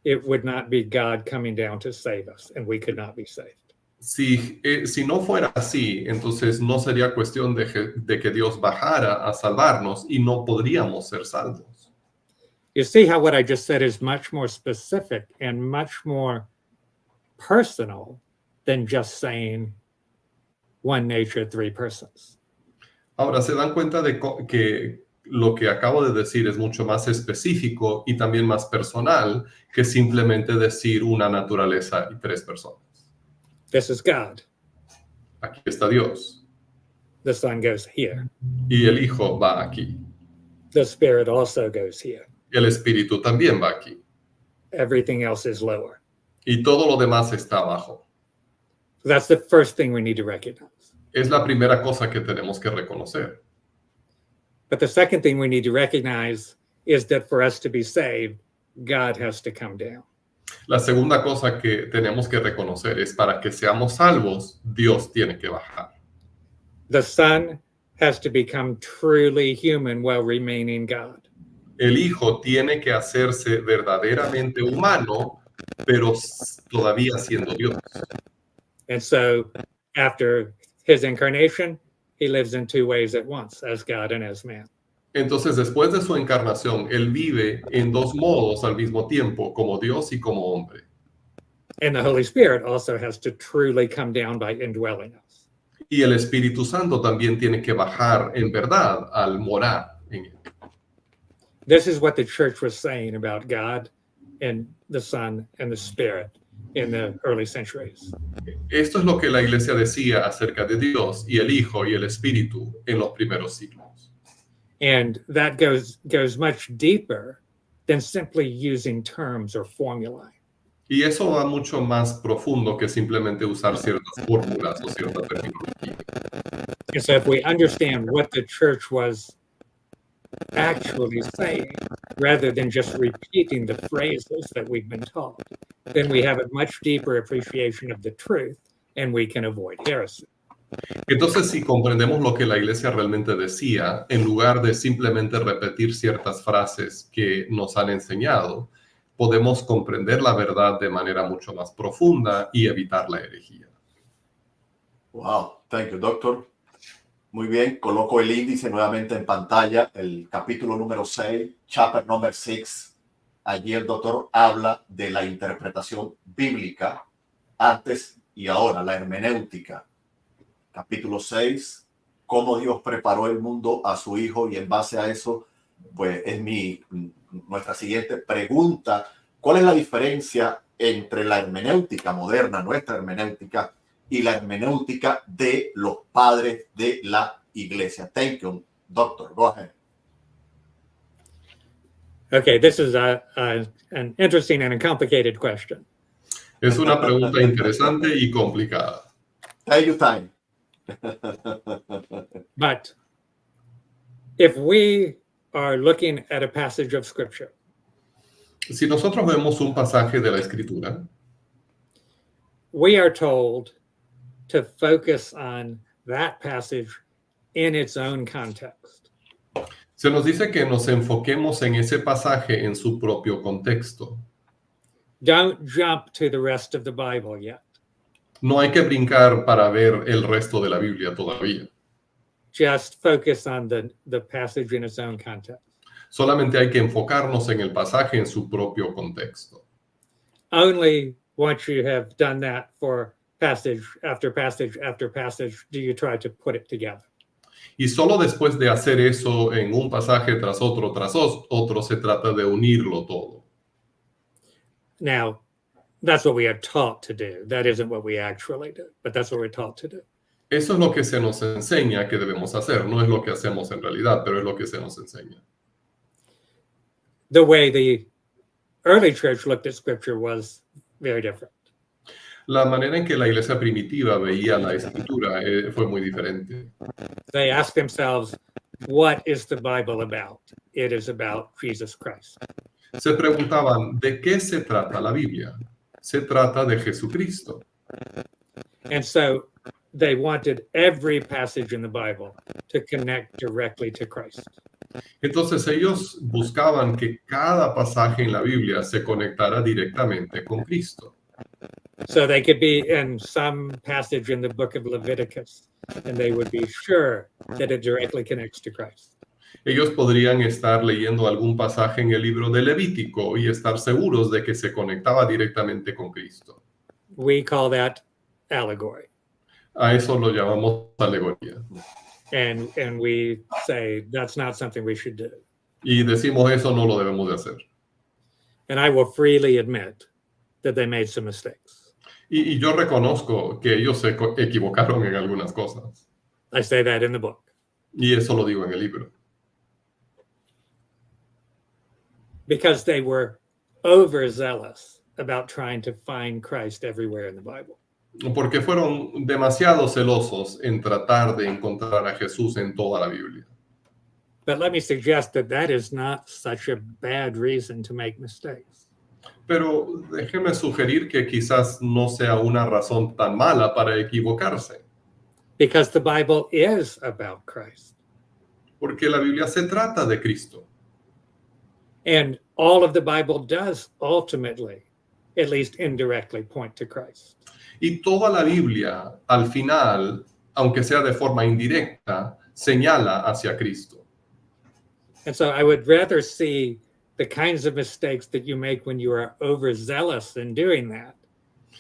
it would not be God coming down to save us, and we could not be saved. Si no fuera así, entonces no sería cuestión de que Dios bajara a salvarnos y no podríamos ser salvos. You see how what I just said is much more specific and much more personal than just saying one nature, 3 persons. Ahora, se dan cuenta de que lo que acabo de decir es mucho más específico y también más personal que simplemente decir una naturaleza y 3 personas. This is God. Aquí está Dios. The Son goes here. y el Hijo va aquí. The Spirit also goes here. El Espíritu también va aquí. Everything else is lower. Y todo lo demás está abajo. So that's the first thing we need to recognize. Es la primera cosa que tenemos que reconocer. But the second thing we need to recognize is that for us to be saved, God has to come down. La segunda cosa que tenemos que reconocer es para que seamos salvos, Dios tiene que bajar. The Son has to become truly human while remaining God. El Hijo tiene que hacerse verdaderamente humano, pero todavía siendo Dios. And so after his incarnation, he lives in two ways at once, as God and as man. Entonces, después de su encarnación, Él vive en dos modos al mismo tiempo, como Dios y como hombre. And the Holy Spirit also has to truly come down by indwelling us. Y el Espíritu Santo también tiene que bajar en verdad al morar en Él. This is what the church was saying about God and the Son and the Spirit in the early centuries. Esto es lo que la iglesia decía acerca de Dios y el Hijo y el Espíritu en los primeros siglos. And that goes much deeper than simply using terms or formulae. Y eso va mucho más profundo que simplemente usar ciertas fórmulas o cierta terminología. And so if we understand what the church was actually saying, rather than just repeating the phrases that we've been taught, then we have a much deeper appreciation of the truth and we can avoid heresy. Entonces, si comprendemos lo que la iglesia realmente decía, en lugar de simplemente repetir ciertas frases que nos han enseñado, podemos comprender la verdad de manera mucho más profunda y evitar la herejía. Wow, thank you, doctor. Muy bien, coloco el índice nuevamente en pantalla, el capítulo número 6, chapter number 6. Allí el doctor habla de la interpretación bíblica antes y ahora, la hermenéutica. Capítulo 6, cómo Dios preparó el mundo a su Hijo, y en base a eso, pues es nuestra siguiente pregunta. ¿Cuál es la diferencia entre la hermenéutica moderna, nuestra hermenéutica, y la hermenéutica de los padres de la iglesia? Thank you, doctor. Go ahead. Okay, this is an interesting and a complicated question. Es una pregunta interesante y complicada. Take your time. But if we are looking at a passage of scripture, Si nosotros vemos un pasaje de la Escritura, we are told to focus on that passage in its own context. se nos dice que nos enfoquemos en ese pasaje en su propio contexto. Don't jump to the rest of the Bible yet. No hay que brincar para ver el resto de la Biblia todavía. Just focus on the passage in its own context. Solamente hay que enfocarnos en el pasaje en su propio contexto. Only once you have done that for passage after passage after passage do you try to put it together. Y solo después de hacer eso en un pasaje tras otro, se trata de unirlo todo. Now, that's what we are taught to do. That isn't what we actually do, but that's what we're taught to do. Eso es lo que se nos enseña que debemos hacer. No es lo que hacemos en realidad, pero es lo que se nos enseña. The way the early church looked at scripture was very different. La manera en que la iglesia primitiva veía la escritura fue muy diferente. They asked themselves, what is the Bible about? It is about Jesus Christ. Se preguntaban, ¿de qué se trata la Biblia? Se trata de Jesucristo. And so they wanted every passage in the Bible to connect directly to Christ. Entonces ellos buscaban que cada pasaje en la Biblia se conectara directamente con Cristo. So they could be in some passage in the book of Leviticus, and they would be sure that it directly connects to Christ. Ellos podrían estar leyendo algún pasaje en el libro de Levítico y estar seguros de que se conectaba directamente con Cristo. We call that allegory. A eso lo llamamos alegoría. And we say that's not something we should do. Y decimos eso no lo debemos de hacer. And I will freely admit that they made some mistakes. Y yo reconozco que ellos se equivocaron en algunas cosas. I say that in the book. Y eso lo digo en el libro. Because they were overzealous about trying to find Christ everywhere in the Bible. Porque fueron demasiado celosos en tratar de encontrar a Jesús en toda la Biblia. But let me suggest that that is not such a bad reason to make mistakes. Pero déjeme sugerir que quizás no sea una razón tan mala para equivocarse. Because the Bible is about Christ. Porque la Biblia se trata de Cristo. And all of the Bible does ultimately, at least indirectly, point to Christ. Y toda la Biblia, al final, aunque sea de forma indirecta, señala hacia Cristo. And so I would rather see the kinds of mistakes that you make when you are overzealous in doing that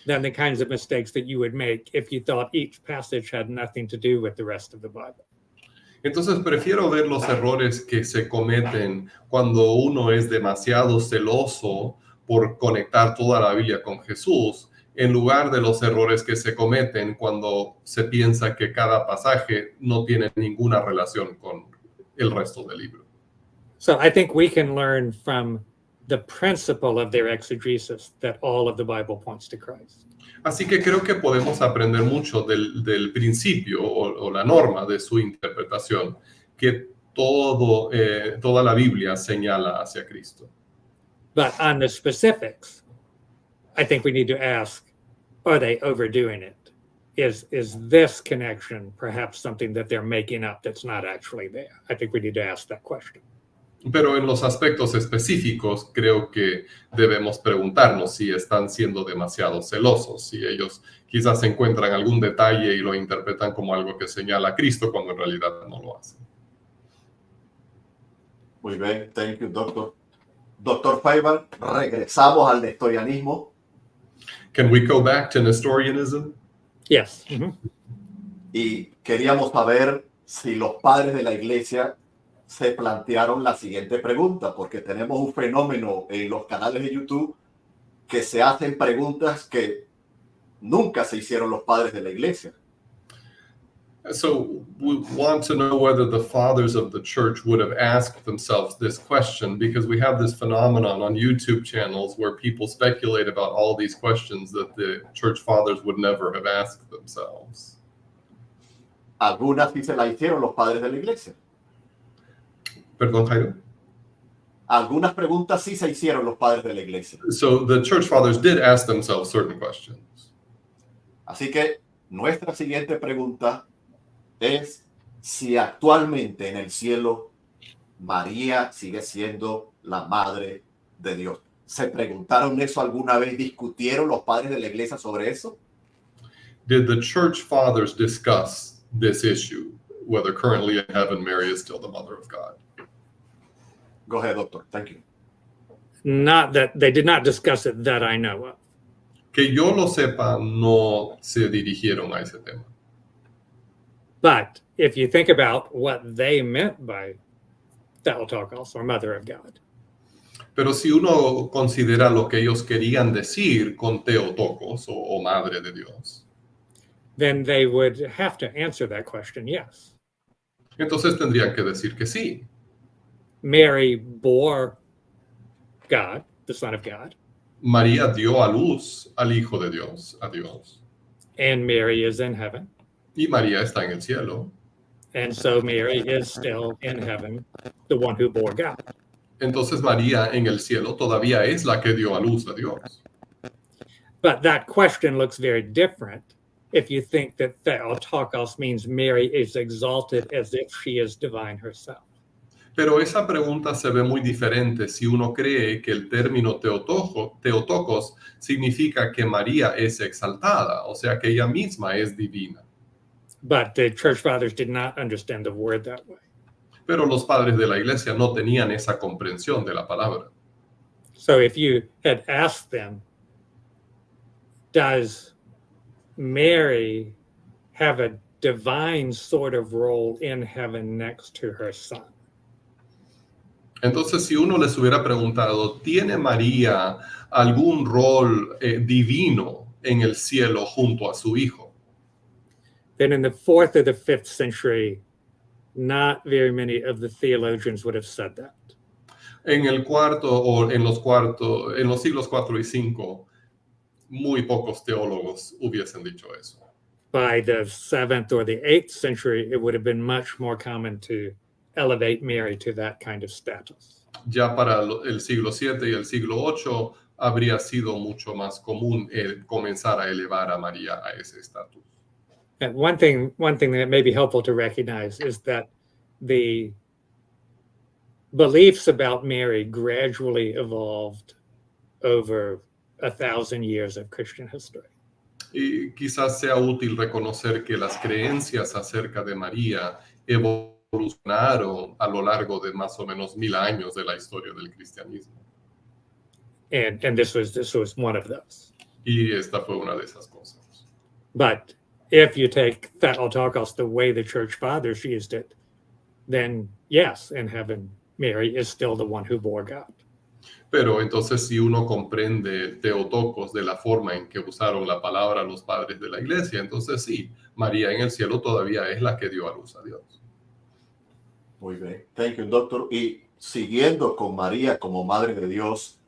than the kinds of mistakes that you would make if you thought each passage had nothing to do with the rest of the Bible. Entonces prefiero ver los errores que se cometen cuando uno es demasiado celoso por conectar toda la Biblia con Jesús, en lugar de los errores que se cometen cuando se piensa que cada pasaje no tiene ninguna relación con el resto del libro. So I think we can learn from the principle of their exegesis that all of the Bible points to Christ. Así que creo que podemos aprender mucho del principio o la norma de su interpretación, que toda la Biblia señala hacia Cristo. But on the specifics, I think we need to ask, are they overdoing it? Is this connection perhaps something that they're making up that's not actually there? I think we need to ask that question. Pero en los aspectos específicos creo que debemos preguntarnos si están siendo demasiado celosos, si ellos quizás encuentran algún detalle y lo interpretan como algo que señala a Cristo cuando en realidad no lo hacen. Muy bien, thank you, doctor. Doctor Feibar, regresamos al nestorianismo. Can we go back to Nestorianism? Yes. Mm-hmm. Y queríamos saber si los padres de la iglesia se plantearon la siguiente pregunta, porque tenemos un fenómeno en los canales de YouTube que se hacen preguntas que nunca se hicieron los padres de la iglesia. So we want to know whether the fathers of the church would have asked themselves this question, because we have this phenomenon on YouTube channels where people speculate about all these questions that the church fathers would never have asked themselves. Algunas sí se las hicieron los padres de la iglesia. Perdón, Jairo? Algunas preguntas sí se hicieron los padres de la iglesia. So the church fathers did ask themselves certain questions. Así que nuestra siguiente pregunta es si actualmente en el cielo María sigue siendo la madre de Dios. ¿Se preguntaron eso alguna vez? ¿Discutieron los padres de la iglesia sobre eso? Did the church fathers discuss this issue, whether currently in heaven Mary is still the mother of God? Go ahead, doctor. Thank you. Not that they did not discuss it that I know of. Que yo lo sepa, no se dirigieron a ese tema. But if you think about what they meant by Theotokos, or Mother of God, Pero si uno considera lo que ellos querían decir con Theotokos o Madre de Dios, then they would have to answer that question, yes. entonces tendrían que decir que sí. Mary bore God, the Son of God, María dio a luz al Hijo de Dios, a Dios. and Mary is in heaven. Y María está en el cielo. And so Mary is still in heaven, the one who bore God. Entonces María en el cielo todavía es la que dio a luz a Dios. But that question looks very different if you think that Theotokos means Mary is exalted as if she is divine herself. Pero esa pregunta se ve muy diferente si uno cree que el término Theotokos significa que María es exaltada, o sea que ella misma es divina. But the church fathers did not understand the word that way. Pero los padres de la iglesia no tenían esa comprensión de la palabra. So if you had asked them, does Mary have a divine sort of role in heaven next to her son? Entonces, si uno les hubiera preguntado, ¿tiene María algún rol divino en el cielo junto a su hijo? then in the 4th or the 5th century, not very many of the theologians would have said that. En el cuarto o en los siglos 4 y 5, muy pocos teólogos hubiesen dicho eso. By the 7th or the 8th century, it would have been much more common to elevate Mary to that kind of status. Ya para el siglo 7 y el siglo 8 habría sido mucho más común comenzar a elevar a María a ese estatus. And one thing that may be helpful to recognize is that the beliefs about Mary gradually evolved over 1,000 years of Christian history. Y quizás sea útil reconocer que las creencias acerca de María evolucionaron a lo largo de más o menos 1000 años de la historia del cristianismo. And this was one of those. Y esta fue una de esas cosas. But if you take Theotokos the way the church fathers used it, then yes, in heaven, Mary is still the one who bore God. Pero entonces si uno comprende Theotokos de la forma en que usaron la palabra los padres de la iglesia, entonces sí, María en el cielo todavía es la que dio a luz a Dios. Muy bien. Thank you, doctor. Y siguiendo con María como Madre de Dios,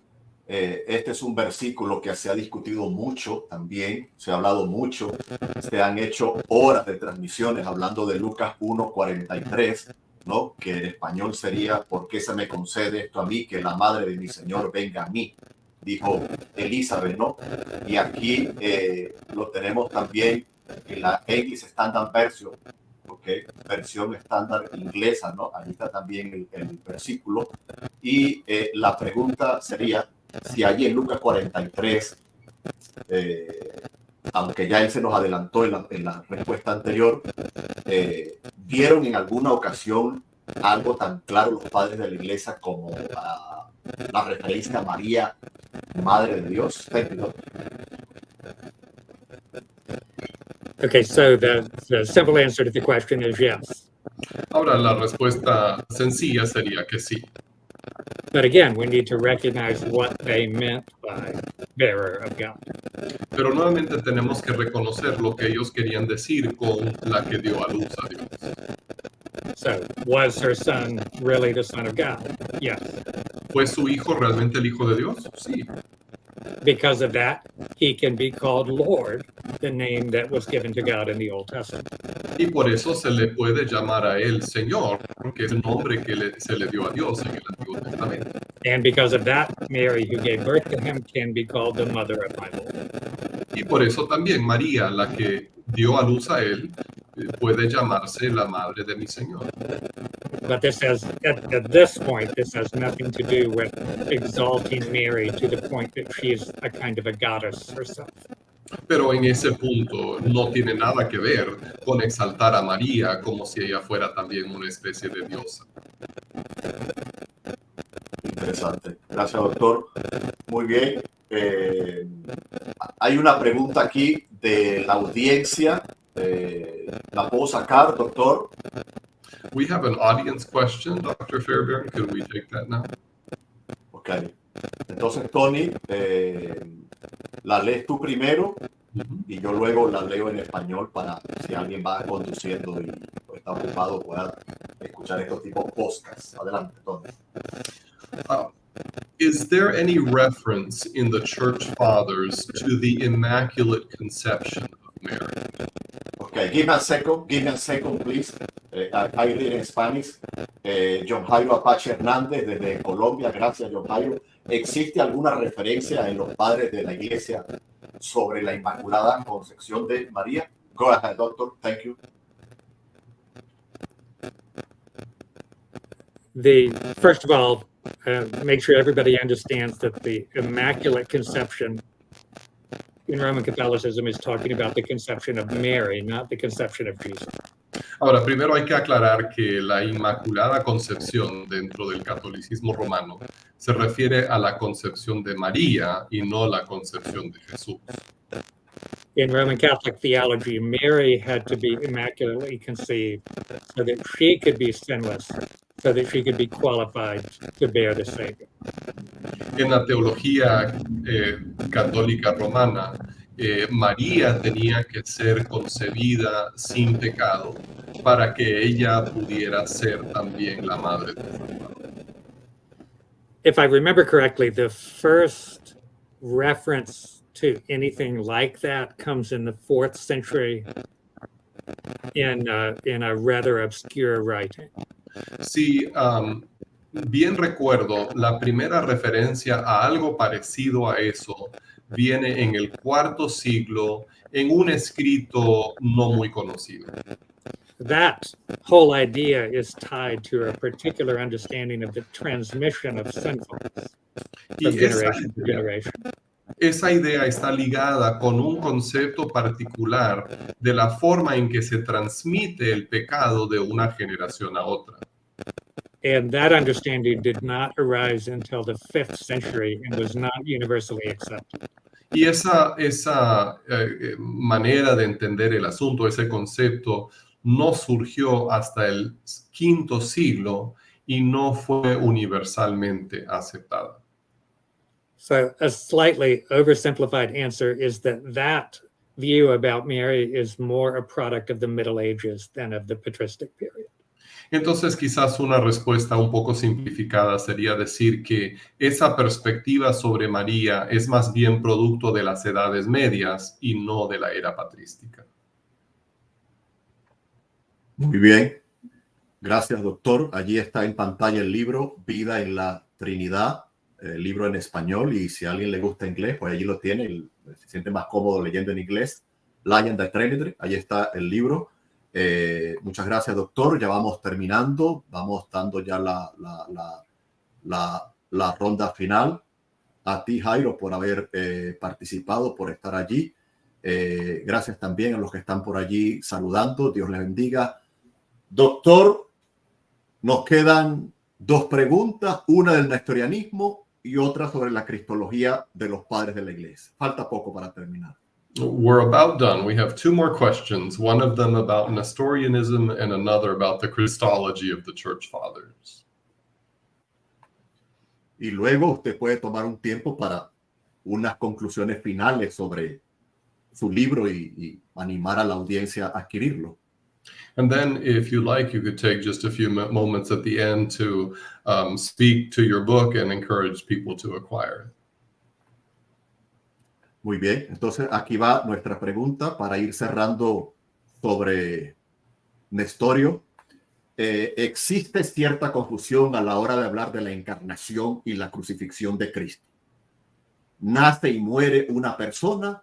este es un versículo que se ha discutido mucho también, se ha hablado mucho, se han hecho horas de transmisiones hablando de Lucas 1:43, ¿no? Que en español sería: ¿por qué se me concede esto a mí, que la madre de mi Señor venga a mí? Dijo Elizabeth, ¿no? Y aquí lo tenemos también en la English Standard Version, ¿okay? Versión estándar inglesa, ¿no? Ahí está también el versículo. Y la pregunta sería, si allí en Lucas 43, aunque ya él se nos adelantó en la respuesta anterior, ¿vieron en alguna ocasión algo tan claro los padres de la iglesia como la referencia a María, Madre de Dios? Okay, so the simple answer to the question is yes. Ahora la respuesta sencilla sería que sí. But again, we need to recognize what they meant by bearer of God. Pero nuevamente tenemos que reconocer lo que ellos querían decir con la que dio a luz a Dios. So, was her son really the Son of God? Yes. ¿Fue su hijo realmente el hijo de Dios? Sí. Because of that, he can be called Lord, the name that was given to God in the Old Testament. Y por eso se le puede llamar a él Señor, que es el nombre que se le dio a Dios en el Antiguo Testamento. And because of that, Mary, who gave birth to him, can be called the mother of my Lord. Y por eso también María, la que dio a luz a él, puede llamarse la madre de mi Señor. But this has, at this point, this has nothing to do with exalting Mary to the point that she's a kind of a goddess herself. Pero en ese punto no tiene nada que ver con exaltar a María como si ella fuera también una especie de diosa. Interesante. Gracias, doctor. Muy bien. Hay una pregunta aquí de la audiencia. ¿La puedo sacar, doctor? We have an audience question, Dr. Fairbairn. Could we take that now? Ok. Entonces, Tony, la lees tú primero y yo luego la leo en español para si alguien va conduciendo y está ocupado pueda escuchar estos tipos de podcasts. Adelante, Tony. Is there any reference in the Church Fathers to the Immaculate Conception of Mary? Okay, give me a second, please. I read in Spanish. John Jairo Apache Hernández desde Colombia. Gracias, John Jairo. ¿Existe alguna referencia en los padres de la iglesia sobre la Inmaculada Concepción de María? Go ahead, doctor. Thank you. First of all, make sure everybody understands that the Immaculate Conception in Roman Catholicism is talking about the conception of Mary, not the conception of Jesus. Ahora, primero hay que aclarar que la Inmaculada Concepción dentro del catolicismo romano se refiere a la concepción de María y no la concepción de Jesús. In Roman Catholic theology, Mary had to be immaculately conceived so that she could be sinless, so that she could be qualified to bear the Savior. En la teología católica romana, María tenía que ser concebida sin pecado para que ella pudiera ser también la madre del Salvador. If I remember correctly, the first reference to anything like that comes in the 4th century in a rather obscure writing. Si bien recuerdo, la primera referencia a algo parecido a eso viene en el 4º siglo en un escrito no muy conocido. That whole idea is tied to a particular understanding of the transmission of sinfulness from generation to generation. Esa idea está ligada con un concepto particular de la forma en que se transmite el pecado de una generación a otra. And that understanding did not arise until the 5th century and was not universally accepted. Y esa manera de entender el asunto, ese concepto, no surgió hasta el 5º siglo y no fue universalmente aceptada. So a slightly oversimplified answer is that view about Mary is more a product of the Middle Ages than of the patristic period. Entonces, quizás una respuesta un poco simplificada sería decir que esa perspectiva sobre María es más bien producto de las edades medias y no de la era patrística. Muy bien. Gracias, doctor. Allí está en pantalla el libro Vida en la Trinidad, el libro en español, y si a alguien le gusta inglés, pues allí lo tiene, se siente más cómodo leyendo en inglés. Lion the Trinity, ahí está el libro. Muchas gracias, doctor. Ya vamos terminando, vamos dando ya la ronda final. A ti, Jairo, por haber participado, por estar allí. Gracias también a los que están por allí saludando. Dios les bendiga. Doctor, nos quedan 2 preguntas, una del nestorianismo y otra sobre la cristología de los padres de la iglesia. Falta poco para terminar. We're about done. We have 2 more questions, one of them about Nestorianism and another about the Christology of the Church Fathers. Y luego usted puede tomar un tiempo para unas conclusiones finales sobre su libro y animar a la audiencia a adquirirlo. And then, if you like, you could take just a few moments at the end to speak to your book and encourage people to acquire it. Muy bien, entonces aquí va nuestra pregunta para ir cerrando sobre Nestorio. Existe cierta confusión a la hora de hablar de la encarnación y la crucifixión de Cristo. ¿Nace y muere una persona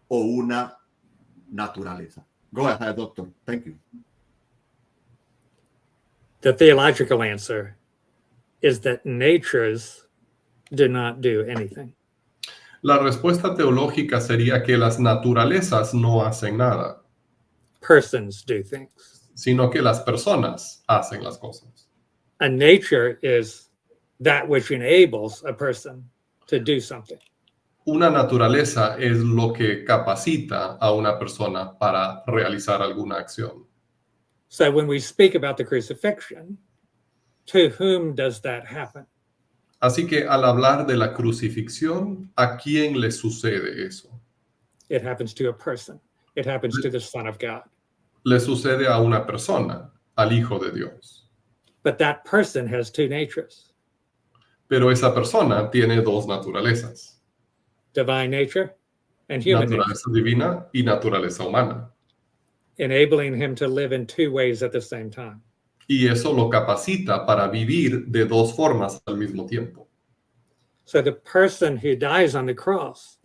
o una naturaleza? Go ahead, doctor. Thank you. The theological answer is that natures do not do anything. La respuesta teológica sería que las naturalezas no hacen nada, Persons do things. sino que las personas hacen las cosas. A nature is that which enables a person to do something. Una naturaleza es lo que capacita a una persona para realizar alguna acción. So when we speak about the crucifixion, to whom does that happen? Así que al hablar de la crucifixión, ¿a quién le sucede eso? It happens to a person. It happens to the Son of God. Le sucede a una persona, al Hijo de Dios. But that person has 2 natures, Pero esa persona tiene 2 naturalezas, divine nature and human nature, naturaleza divina y naturaleza humana. enabling him to live in 2 ways at the same time. Y eso lo capacita para vivir de 2 formas al mismo tiempo. So the person who dies on the cross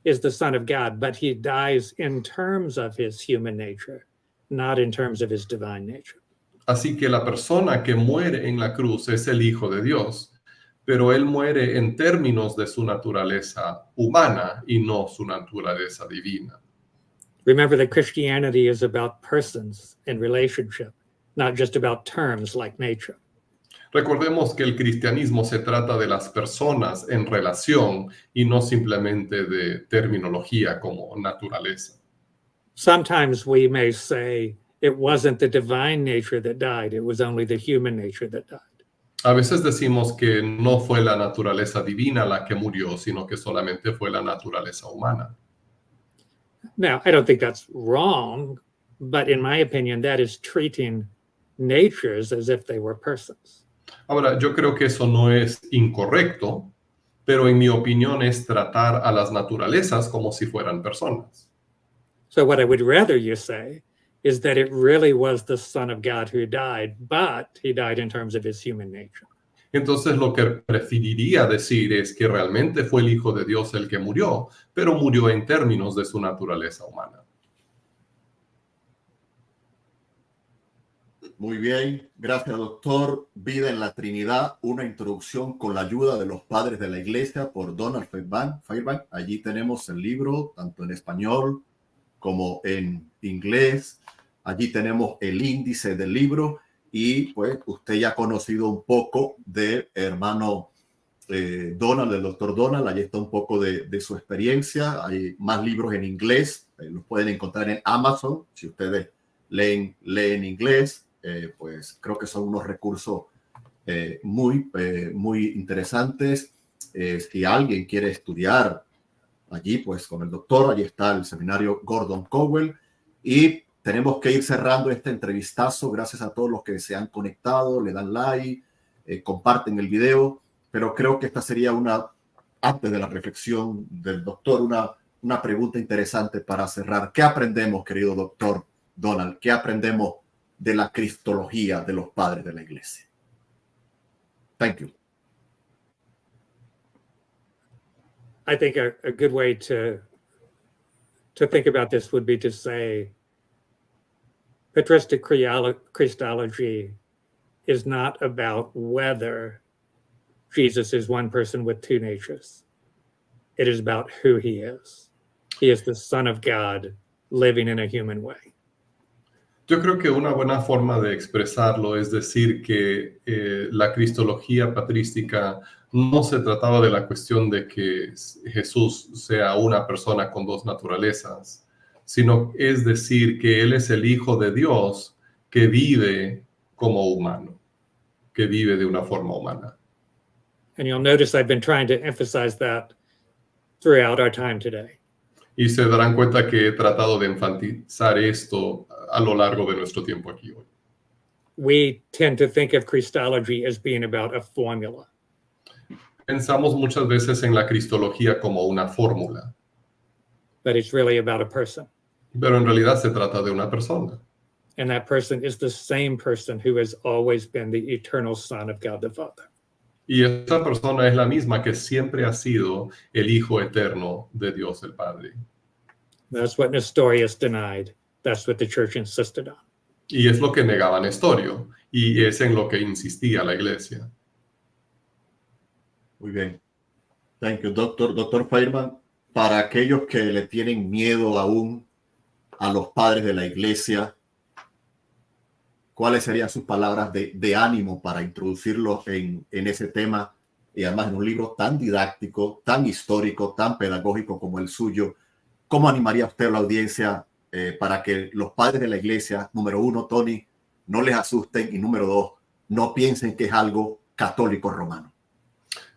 is the Son of God, but he dies in terms of his human nature, not in terms of his divine nature. Así que la persona que muere en la cruz es el Hijo de Dios, pero él muere en términos de su naturaleza humana y no su naturaleza divina. Remember that Christianity is about persons and relationship, not just about terms like nature. Recordemos que el cristianismo se trata de las personas en relación y no simplemente de terminología como naturaleza. Sometimes we may say it wasn't the divine nature that died, it was only the human nature that died. A veces decimos que no fue la naturaleza divina la que murió, sino que solamente fue la naturaleza humana. Now, I don't think that's wrong, but in my opinion, that is treating natures as if they were persons. Ahora, yo creo que eso no es incorrecto, pero en mi opinión es tratar a las naturalezas como si fueran personas. So what I would rather you say is that it really was the Son of God who died, but he died in terms of his human nature. Entonces lo que preferiría decir es que realmente fue el Hijo de Dios el que murió, pero murió en términos de su naturaleza humana. Muy bien, gracias doctor. Vida en la Trinidad, una introducción con la ayuda de los padres de la iglesia por Donald Fairbank. Allí tenemos el libro, tanto en español como en inglés. Allí tenemos el índice del libro y pues usted ya ha conocido un poco del hermano Donald, del doctor Donald. Allí está un poco de su experiencia. Hay más libros en inglés, los pueden encontrar en Amazon. Si ustedes leen inglés, pues creo que son unos recursos muy interesantes. Si alguien quiere estudiar allí, pues con el doctor, allí está el seminario Gordon Cowell. Y tenemos que ir cerrando este entrevistazo. Gracias a todos los que se han conectado, le dan like, comparten el video. Pero creo que esta sería antes de la reflexión del doctor, una pregunta interesante para cerrar. ¿Qué aprendemos, querido doctor Donald? ¿Qué aprendemos de la cristología de los padres de la iglesia? Thank you. I think a good way to think about this would be to say patristic Christology is not about whether Jesus is one person with two natures. It is about who he is. He is the Son of God living in a human way. Yo creo que una buena forma de expresarlo es decir que la cristología patrística no se trataba de la cuestión de que Jesús sea una persona con dos naturalezas, sino es decir que Él es el Hijo de Dios que vive como humano, que vive de una forma humana. And you'll notice I've been trying to emphasize that throughout our time today. Y se darán cuenta que he tratado de enfatizar esto a lo largo de nuestro tiempo aquí hoy. We tend to think of Christology as being about a formula. Pensamos muchas veces en la cristología como una fórmula, But it's really about a person. pero en realidad se trata de una persona. And that person is the same person who has always been the eternal Son of God the Father. Y esa persona es la misma que siempre ha sido el Hijo eterno de Dios el Padre. That's what Nestorius denied. That's what the church insisted on. Y es lo que negaba Nestorio, y es en lo que insistía la iglesia. Muy bien. Thank you, doctor. Doctor Fairbank, para aquellos que le tienen miedo aún a los padres de la iglesia, ¿cuáles serían sus palabras de ánimo para introducirlos en ese tema? Y además en un libro tan didáctico, tan histórico, tan pedagógico como el suyo. ¿Cómo animaría usted a la audiencia para que los padres de la iglesia, número uno, Tony, no les asusten, y número dos, no piensen que es algo católico romano?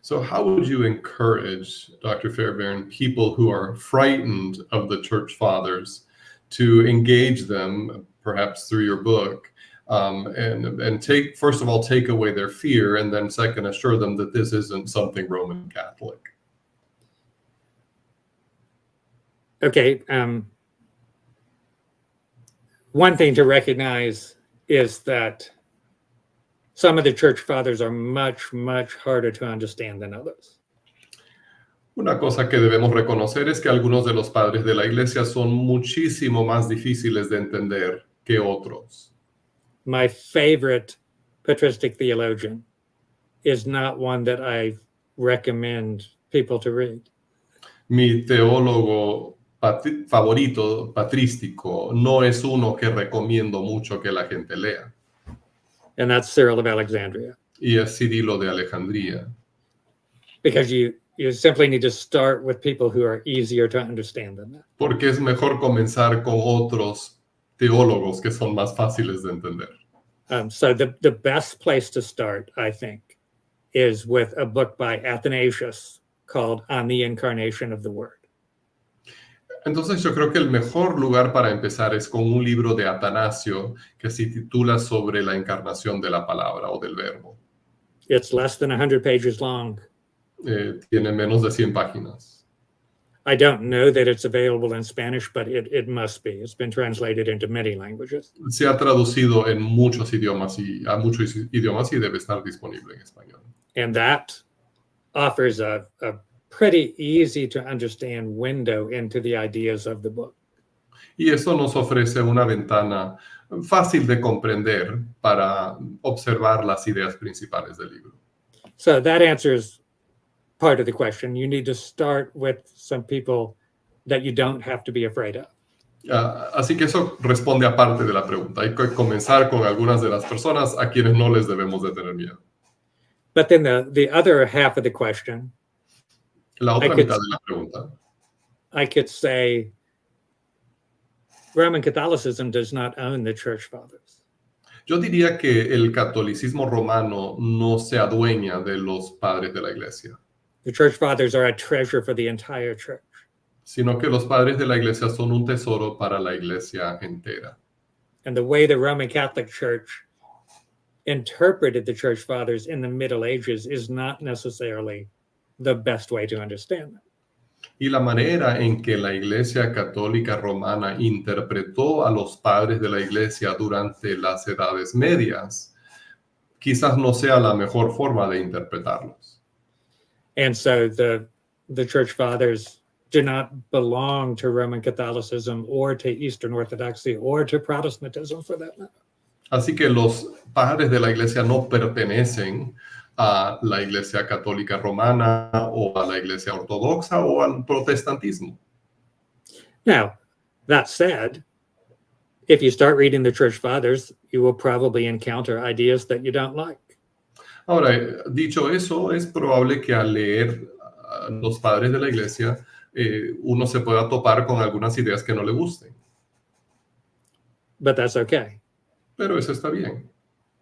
So how would you encourage, Dr. Fairbairn, people who are frightened of the church fathers to engage them, perhaps through your book, and take, first of all, take away their fear, and then second, assure them that this isn't something Roman Catholic? Okay. One thing to recognize is that some of the church fathers are much, much harder to understand than others. Una cosa que debemos reconocer es que algunos de los padres de la iglesia son muchísimo más difíciles de entender que otros. My favorite patristic theologian is not one that I recommend people to read. Mi teólogo favorito patrístico no es uno que recomiendo mucho que la gente lea. And that's Cyril of Alexandria. Y es Cirilo de Alejandría. Because you simply need to start with people who are easier to understand than that. Porque es mejor comenzar con otros teólogos que son más fáciles de entender. So the best place to start, I think, is with a book by Athanasius called On the Incarnation of the Word. Entonces yo creo que el mejor lugar para empezar es con un libro de Atanasio que se titula Sobre la encarnación de la palabra o del verbo. It's less than 100 pages long. Tiene menos de 100 páginas. I don't know that it's available in Spanish, but it must be. It's been translated into many languages. Se ha traducido en muchos idiomas a muchos idiomas y debe estar disponible en español. And that offers a pretty easy to understand window into the ideas of the book. Y eso nos ofrece una ventana fácil de comprender para observar las ideas principales del libro. So that answers part of the question. You need to start with some people that you don't have to be afraid of. Así que eso responde a parte de la pregunta. Hay que comenzar con algunas de las personas a quienes no les debemos de tener miedo. But then the other half of the question, La otra I could- mitad de la pregunta. I could say Roman Catholicism does not own the church fathers. Yo diría que el catolicismo romano no se adueña de los padres de la iglesia, The church fathers are a treasure for the entire church. sino que los padres de la iglesia son un tesoro para la iglesia entera. And the way the Roman Catholic Church interpreted the church fathers in the Middle Ages is not necessarily the best way to understand them. Y la manera en que la Iglesia Católica Romana interpretó a los padres de la Iglesia durante las Edades Medias quizás no sea la mejor forma de interpretarlos. And so the church fathers do not belong to Roman Catholicism or to Eastern Orthodoxy or to Protestantism for that matter. Así que los padres de la Iglesia no pertenecen a la Iglesia Católica Romana o a la Iglesia Ortodoxa o al protestantismo. Now, that said, if you start reading the church fathers, you will probably encounter ideas that you don't like. Ahora, dicho eso, es probable que al leer a los padres de la Iglesia uno se pueda topar con algunas ideas que no le gusten. But that's okay. Pero eso está bien,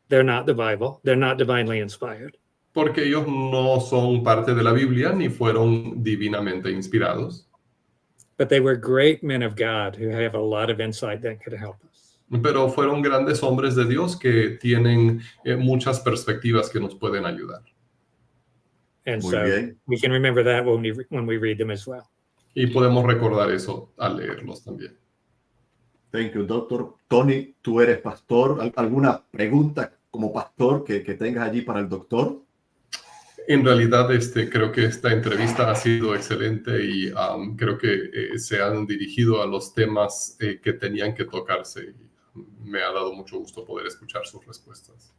They're not the Bible. They're not divinely inspired. porque ellos no son parte de la Biblia ni fueron divinamente inspirados, But they were great men of God who have a lot of insight that could help us. pero fueron grandes hombres de Dios que tienen muchas perspectivas que nos pueden ayudar. And Muy so bien. we can remember that when we read them as well. Y podemos recordar eso al leerlos también. Thank you, doctor. Tony, tú eres pastor. ¿Alguna pregunta como pastor que tengas allí para el doctor? En realidad, creo que esta entrevista ha sido excelente y creo que se han dirigido a los temas que tenían que tocarse. Me ha dado mucho gusto poder escuchar sus respuestas.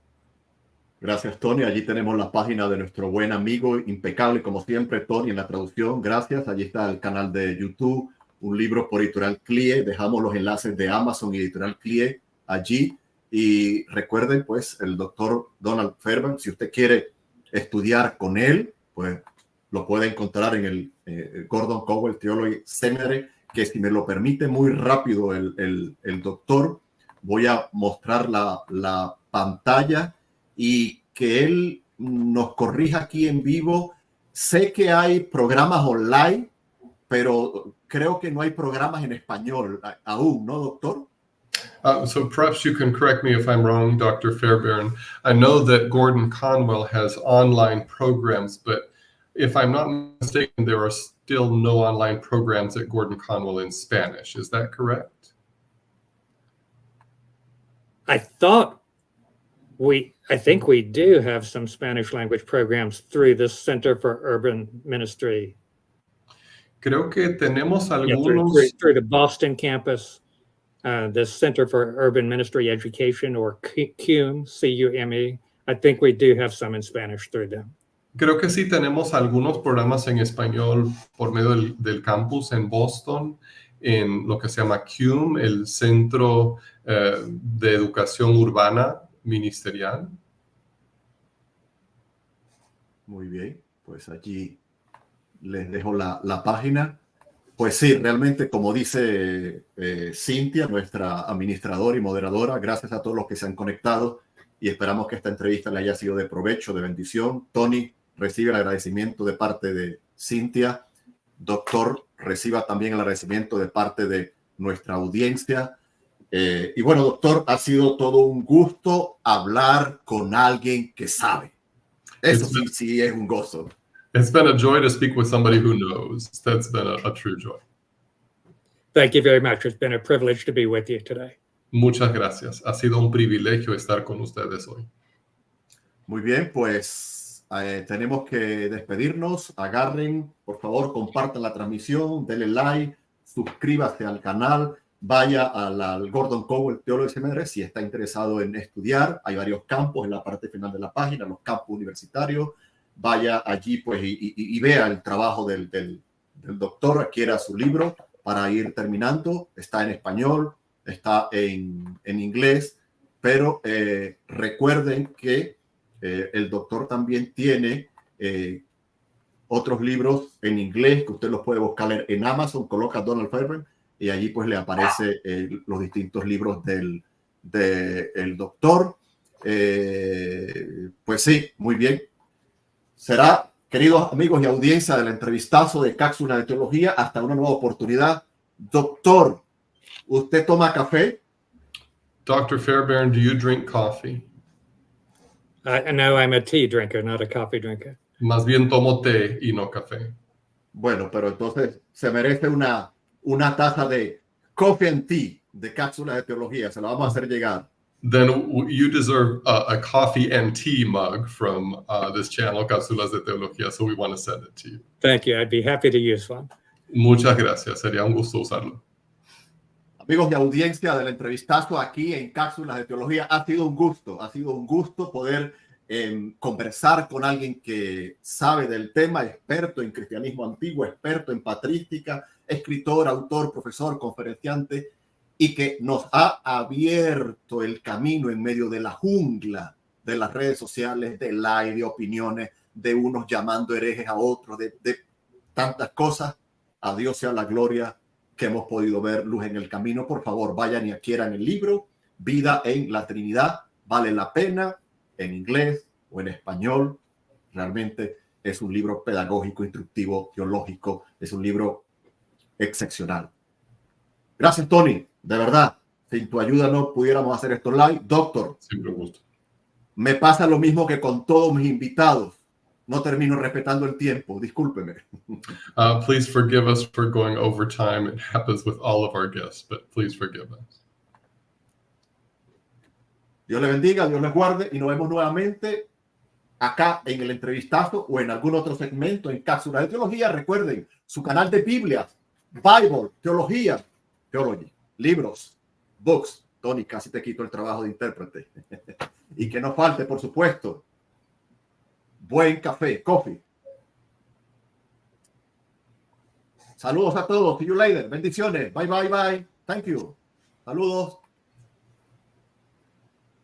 Gracias, Tony. Allí tenemos la página de nuestro buen amigo, impecable como siempre, Tony, en la traducción. Gracias. Allí está el canal de YouTube, un libro por Editorial CLIE. Dejamos los enlaces de Amazon y Editorial CLIE allí. Y recuerden, pues, el doctor Donald Fairbanks, si usted quiere estudiar con él, pues lo puede encontrar en el Gordon Cowell Theology Seminary, que si me lo permite muy rápido el doctor, voy a mostrar la pantalla y que él nos corrija aquí en vivo. Sé que hay programas online, pero creo que no hay programas en español aún, ¿no, doctor? So perhaps you can correct me if I'm wrong, Dr. Fairbairn. I know that Gordon Conwell has online programs, but if I'm not mistaken, there are still no online programs at Gordon Conwell in Spanish. Is that correct? I think we do have some Spanish language programs through the Center for Urban Ministry. Creo que tenemos Yeah, algunos... through the Boston campus, the Center for Urban Ministry Education, or CUME, C-U-M-E. I think we do have some in Spanish through them. Creo que sí tenemos algunos programas en español por medio del campus en Boston, en lo que se llama CUME, el Centro de Educación Urbana Ministerial. Muy bien, pues allí les dejo la página. Pues sí, realmente, como dice Cintia, nuestra administradora y moderadora, gracias a todos los que se han conectado y esperamos que esta entrevista le haya sido de provecho, de bendición. Tony recibe el agradecimiento de parte de Cintia. Doctor, reciba también el agradecimiento de parte de nuestra audiencia. Y bueno, doctor, ha sido todo un gusto hablar con alguien que sabe. Eso sí es un gozo. It's been a joy to speak with somebody who knows. That's been a true joy. Thank you very much. It's been a privilege to be with you today. Muchas gracias. Ha sido un privilegio estar con ustedes hoy. Muy bien, pues tenemos que despedirnos. Agarren, por favor, compartan la transmisión, denle like, suscríbase al canal, vaya al Gordon Cowell Theology Seminary si está interesado en estudiar. Hay varios campos en la parte final de la página, los campos universitarios. Vaya allí pues y vea el trabajo del doctor, adquiera su libro para ir terminando. Está en español, está en inglés, pero recuerden que el doctor también tiene otros libros en inglés que usted los puede buscar en Amazon, coloca Donald Fairbairn y allí pues le aparece los distintos libros del doctor. Pues sí, muy bien. Será, queridos amigos y audiencia del entrevistazo de Cápsula de Teología, hasta una nueva oportunidad. Doctor, ¿usted toma café? Dr. Fairbairn, do you drink coffee? No, I'm a tea drinker, not a coffee drinker. Más bien tomo té y no café. Bueno, pero entonces se merece una taza de coffee and tea de Cápsula de Teología. Se la vamos a hacer llegar. Then you deserve a coffee and tea mug from this channel, Cápsulas de Teología, so we want to send it to you. Thank you. I'd be happy to use one. Muchas gracias. Sería un gusto usarlo. Amigos y audiencia del entrevistazo aquí en Cápsulas de Teología, ha sido un gusto poder conversar con alguien que sabe del tema, experto en cristianismo antiguo, experto en patrística, escritor, autor, profesor, conferenciante, y que nos ha abierto el camino en medio de la jungla de las redes sociales, de likes, de opiniones, de unos llamando herejes a otros, de tantas cosas. A Dios sea la gloria que hemos podido ver luz en el camino. Por favor, vayan y adquieran el libro Vida en la Trinidad. Vale la pena, en inglés o en español. Realmente es un libro pedagógico, instructivo, teológico. Es un libro excepcional. Gracias, Tony. De verdad, sin tu ayuda no pudiéramos hacer estos live. Doctor, siempre un gusto. Me pasa lo mismo que con todos mis invitados. No termino respetando el tiempo. Discúlpeme. Please forgive us for going over time. It happens with all of our guests, but please forgive us. Dios les bendiga, Dios les guarde y nos vemos nuevamente acá en el entrevistazo o en algún otro segmento en Cápsula de Teología. Recuerden, su canal de Biblias, Bible, Teología, Theology, libros, books. Tony, casi te quito el trabajo de intérprete. Y que no falte, por supuesto, buen café, coffee. Saludos a todos. See you later. Bendiciones. Bye, bye, bye. Thank you. Saludos.